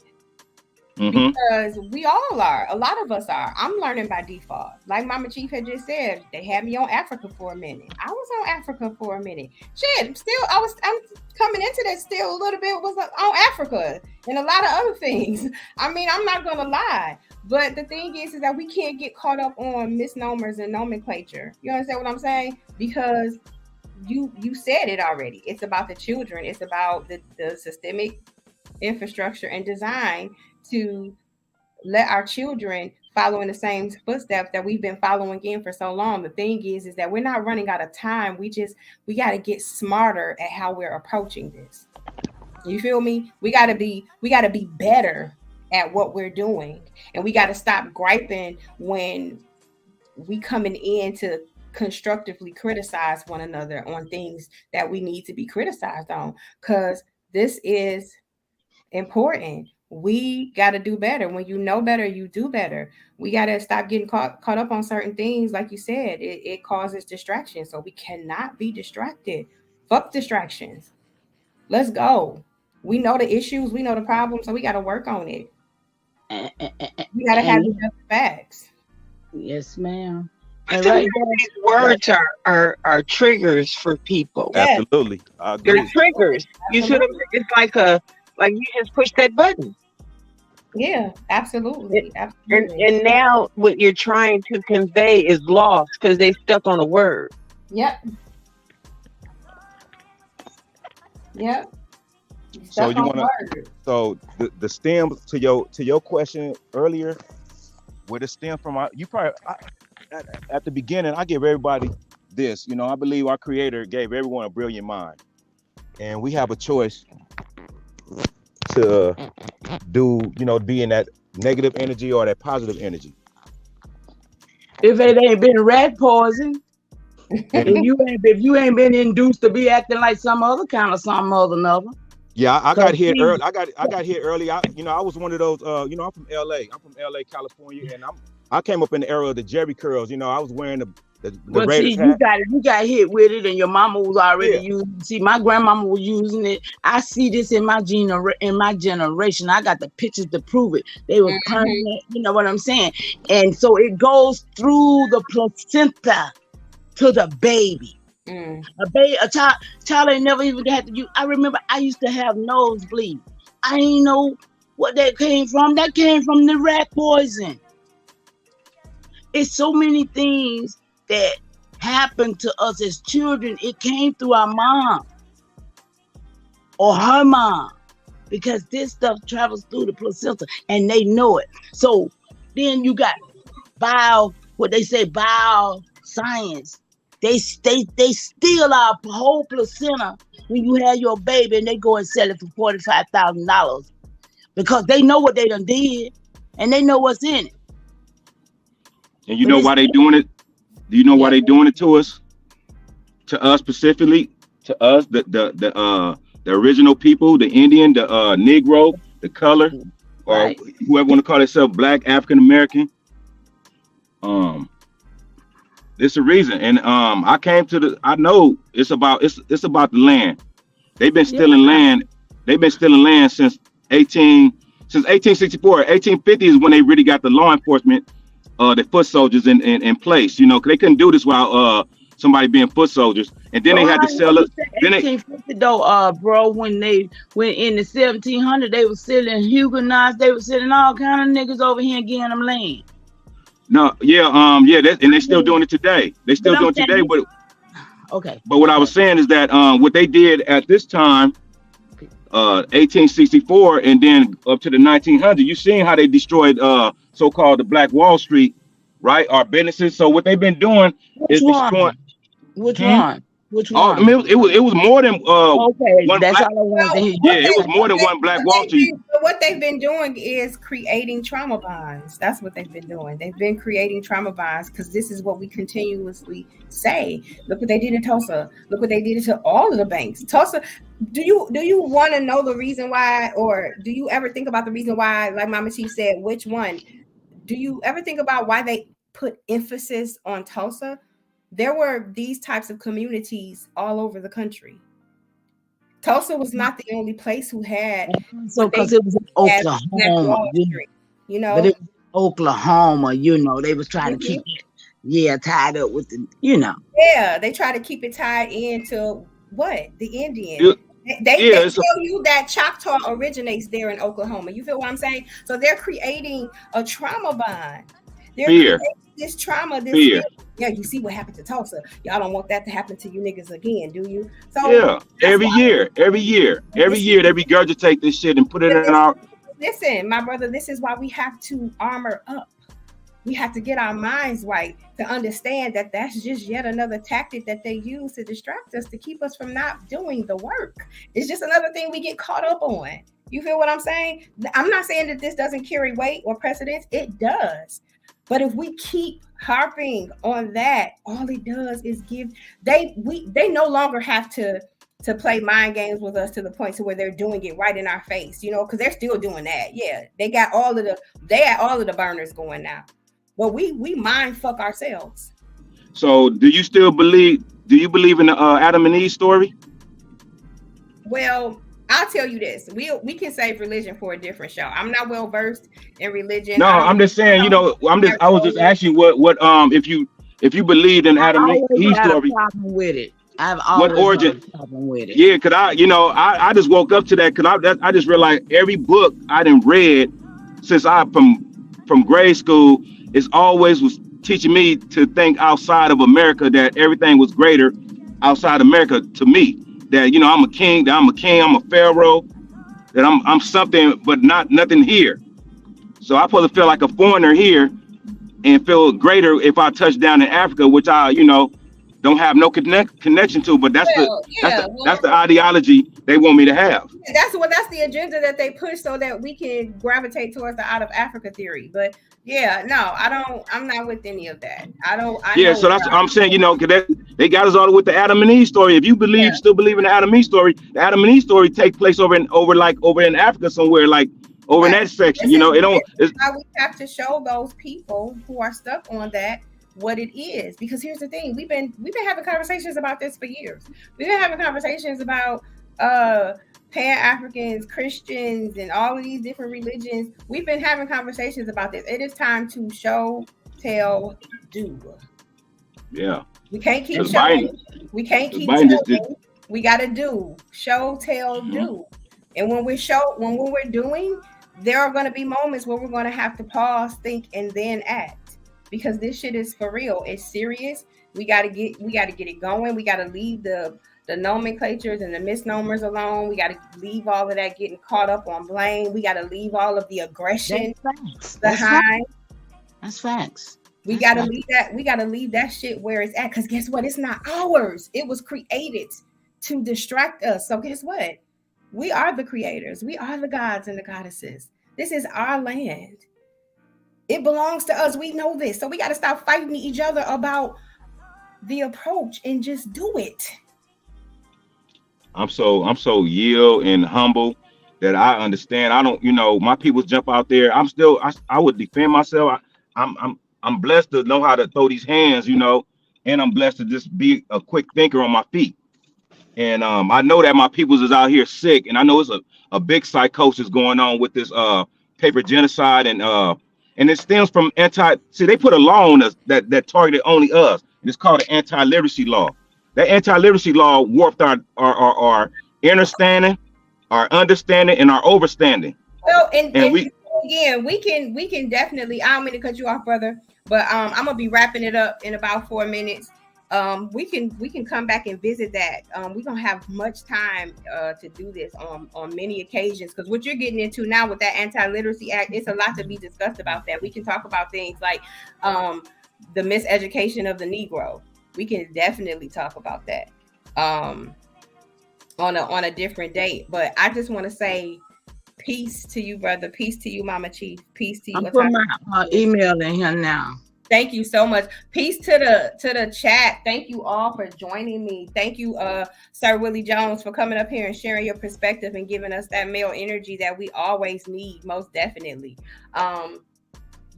Mm-hmm. Because we all are. A lot of us are. I'm learning by default. Like Mama Chief had just said, they had me on Africa for a minute. I was on Africa for a minute. I'm coming into that still a little bit was on Africa and a lot of other things. I mean, I'm not gonna lie. But the thing is that we can't get caught up on misnomers and nomenclature. You understand what I'm saying? Because you said it already. It's about the children. It's about the systemic infrastructure and design to let our children follow in the same footsteps that we've been following in for so long. The thing is that we're not running out of time. We got to get smarter at how we're approaching this. You feel me? We got to be better at what we're doing, and we got to stop griping when we coming in to constructively criticize one another on things that we need to be criticized on, because this is important. We got to do better. When you know better, you do better. We got to stop getting caught up on certain things. Like you said, it causes distraction. So we cannot be distracted. Fuck distractions. Let's go. We know the issues. We know the problems. So we got to work on it. We got to have the facts. Yes, ma'am. And right, these words are triggers for people. Absolutely. They're triggers. You should have. It's like you just push that button. Yeah, absolutely. And now what you're trying to convey is lost because they stuck on a word. Yep. So you want to? So the stem to your question earlier, where the stem from? You probably at the beginning, I give everybody this. I believe our Creator gave everyone a brilliant mind, and we have a choice to do, be in that negative energy or that positive energy. If it ain't been rat poison, if you ain't been induced to be acting like some other kind of something other than other. Yeah, I got here early. I got here early. I was one of those. I'm from LA. I'm from LA, California, and I came up in the era of the Jerry curls. I was wearing the Raiders hat. You got hit with it, and your mama was already using it. See, my grandmama was using it. I see this in my generation. I got the pictures to prove it. They were permanent. You know what I'm saying? And so it goes through the placenta to the baby. A child ain't never even had to use. I remember I used to have nosebleed. I ain't know what that came from. That came from the rat poison. It's so many things that happened to us as children. It came through our mom or her mom, because this stuff travels through the placenta and they know it. So then you got bioscience. They steal our whole placenta when you have your baby, and they go and sell it for $45,000 because they know what they done did and they know what's in it. And you know why they doing it? Do you know why they doing it to us? To us specifically, to us, the original people, the Indian, the Negro, the color, or whoever want to call themselves Black, African American. There's a reason, and I came to I know it's about the land. They've been stealing land. They've been stealing land since 1864. 1850 is when they really got the law enforcement, the foot soldiers in place. Cause they couldn't do this while somebody being foot soldiers, and then they had to sell it. 1850 though, bro, when in the 1700s they were selling Huguenots, they were selling all kind of niggas over here and getting them land. No, and they're still doing it today. They still doing it today, but okay. But what I was saying is that what they did at this time, 1864, and then up to the 1900s, you seen how they destroyed so-called the Black Wall Street, right? Our businesses. So what they've been doing is destroying. Which one? Which one? I mean, it was more than one. That's black, all I wanted to hear. Yeah, it was more than one Black Wall Street. What they've been doing is creating trauma bonds. That's what they've been doing. They've been creating trauma bonds because this is what we continuously say. Look what they did in Tulsa. Look what they did to all of the banks. Tulsa. Do you want to know the reason why, or do you ever think about the reason why? Like Mama T said, which one? Do you ever think about why they put emphasis on Tulsa? There were these types of communities all over the country. Tulsa was not the only place who had. So because it was in Oklahoma, but it was Oklahoma, they was trying to keep it, tied up with the, Yeah, they try to keep it tied into what? The Indian. They tell you that Choctaw originates there in Oklahoma. You feel what I'm saying? So they're creating a trauma bond. They're creating this trauma, this fear. Yeah, you see what happened to Tulsa. Y'all don't want that to happen to you niggas again, do you? So every year, they regurgitate this shit and put it in our. Listen, my brother, this is why we have to armor up. We have to get our minds right to understand that that's just yet another tactic that they use to distract us, to keep us from not doing the work. It's just another thing we get caught up on. You feel what I'm saying? I'm not saying that this doesn't carry weight or precedence. It does. But if we keep harping on that, all it does is give they no longer have to play mind games with us to the point to where they're doing it right in our face, because they're still doing that. Yeah, they got all of the burners going now. But we mind fuck ourselves. So do you believe in the Adam and Eve story? Well, I'll tell you this. We can save religion for a different show. I'm not well versed in religion. No, I'm just saying, I was just asking what if you believed in Adam and Eve story. Problem with it. I've always what origin? Had a problem with it. Yeah, because I just woke up to that because I just realized every book I done read since from grade school is always was teaching me to think outside of America, that everything was greater outside America to me. That I'm a king, I'm a pharaoh, that I'm something but nothing here. So I supposed to feel like a foreigner here and feel greater if I touch down in Africa, which don't don't have no connection to. But that's Well, yeah, that's the ideology they want me to have. that's the agenda that they push so that we can gravitate towards the out of Africa theory. But yeah, no, I'm not with any of that. I Yeah, know so that's I'm saying, because they got us all with the Adam and Eve story. If you still believe in the Adam and Eve story, the Adam and Eve story takes place over in Africa somewhere, like over in that section. It's why we have to show those people who are stuck on that what it is. Because here's the thing, we've been having conversations about this for years. We've been having conversations about Pan-Africans, Christians, and all of these different religions. We've been having conversations about this. It is time to show, tell, do. Yeah. We can't keep showing. We can't keep telling. We got to do. Show, tell, do. And when we're doing, there are going to be moments where we're going to have to pause, think, and then act. Because this shit is for real. It's serious. We got to get it going. We got to leave the nomenclatures and the misnomers alone. We got to leave all of that getting caught up on blame. We got to leave all of the aggression behind. That's facts. We got to leave that. We got to leave that shit where it's at. Because guess what? It's not ours. It was created to distract us. So guess what? We are the creators. We are the gods and the goddesses. This is our land. It belongs to us. We know this. So we got to stop fighting each other about the approach and just do it. I'm so yield and humble that I understand. I don't, my people jump out there. I would defend myself. I'm blessed to know how to throw these hands, and I'm blessed to just be a quick thinker on my feet. And I know that my peoples is out here sick, and I know it's a big psychosis going on with this paper genocide, and it stems from they put a law on us that targeted only us. It's called an anti-literacy law. That anti-literacy law warped our understanding, our understanding, and our overstanding. Well, and we can definitely. I don't mean to cut you off, brother, but I'm gonna be wrapping it up in about 4 minutes. We can come back and visit that. We don't have much time to do this on many occasions, because what you're getting into now with that Anti-Literacy Act, it's a lot to be discussed about that. We can talk about things like the miseducation of the Negro. We can definitely talk about that on a different date. But I just want to say peace to you, brother. Peace to you, Mama Chief. Peace to you. I'm putting my email in here now. Thank you so much. Peace to the chat. Thank you all for joining me. Thank you, Sir Willie Jones, for coming up here and sharing your perspective and giving us that male energy that we always need, most definitely.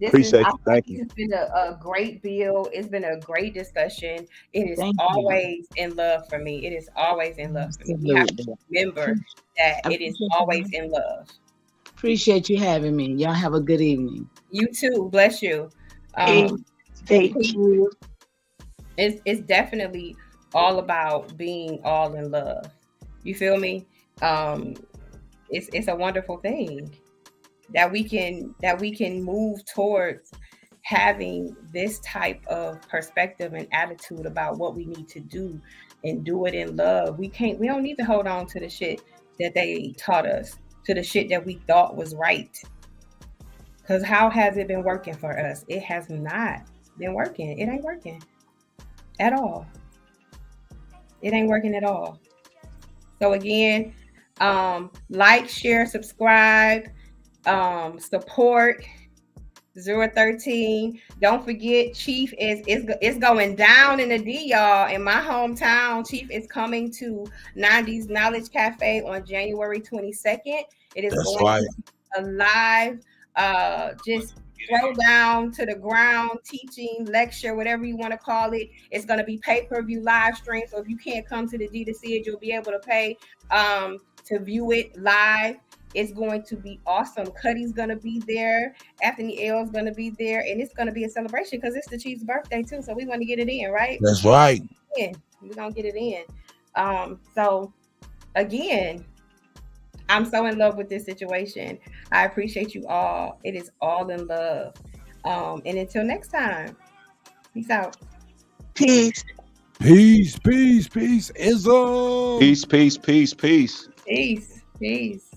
Appreciate you. Thank you. It's been a great bill. It's been a great discussion. It is always in love for me. It is always in love for me. We have to remember that it is always in love. Appreciate you having me. Y'all have a good evening. You too. Bless you. Thank you. It's definitely all about being all in love. You feel me? It's a wonderful thing that we can move towards having this type of perspective and attitude about what we need to do, and do it in love. We don't need to hold on to the shit that they taught us, to the shit that we thought was right. Because how has it been working for us? It has not been working. It ain't working at all. It ain't working at all. So again, like, share, subscribe, support 013. Don't forget, Chief is going down in the D, y'all. In my hometown, Chief is coming to 90s Knowledge Cafe on January 22nd. It is going to be a live just throw down to the ground teaching, lecture, whatever you want to call it. It's going to be pay-per-view live stream, so if you can't come to the D to see it, you'll be able to pay to view it live. It's going to be awesome. Cuddy's going to be there. Anthony L's going to be there, and it's going to be a celebration because it's the Chief's birthday too, so we want to get it in, right? That's right. Yeah, we're going to get it in. So again, I'm so in love with this situation. I appreciate you all. It is all in love. And until next time, peace out. Peace. Peace, peace, peace. Izzo. Peace, peace, peace, peace. Peace, peace.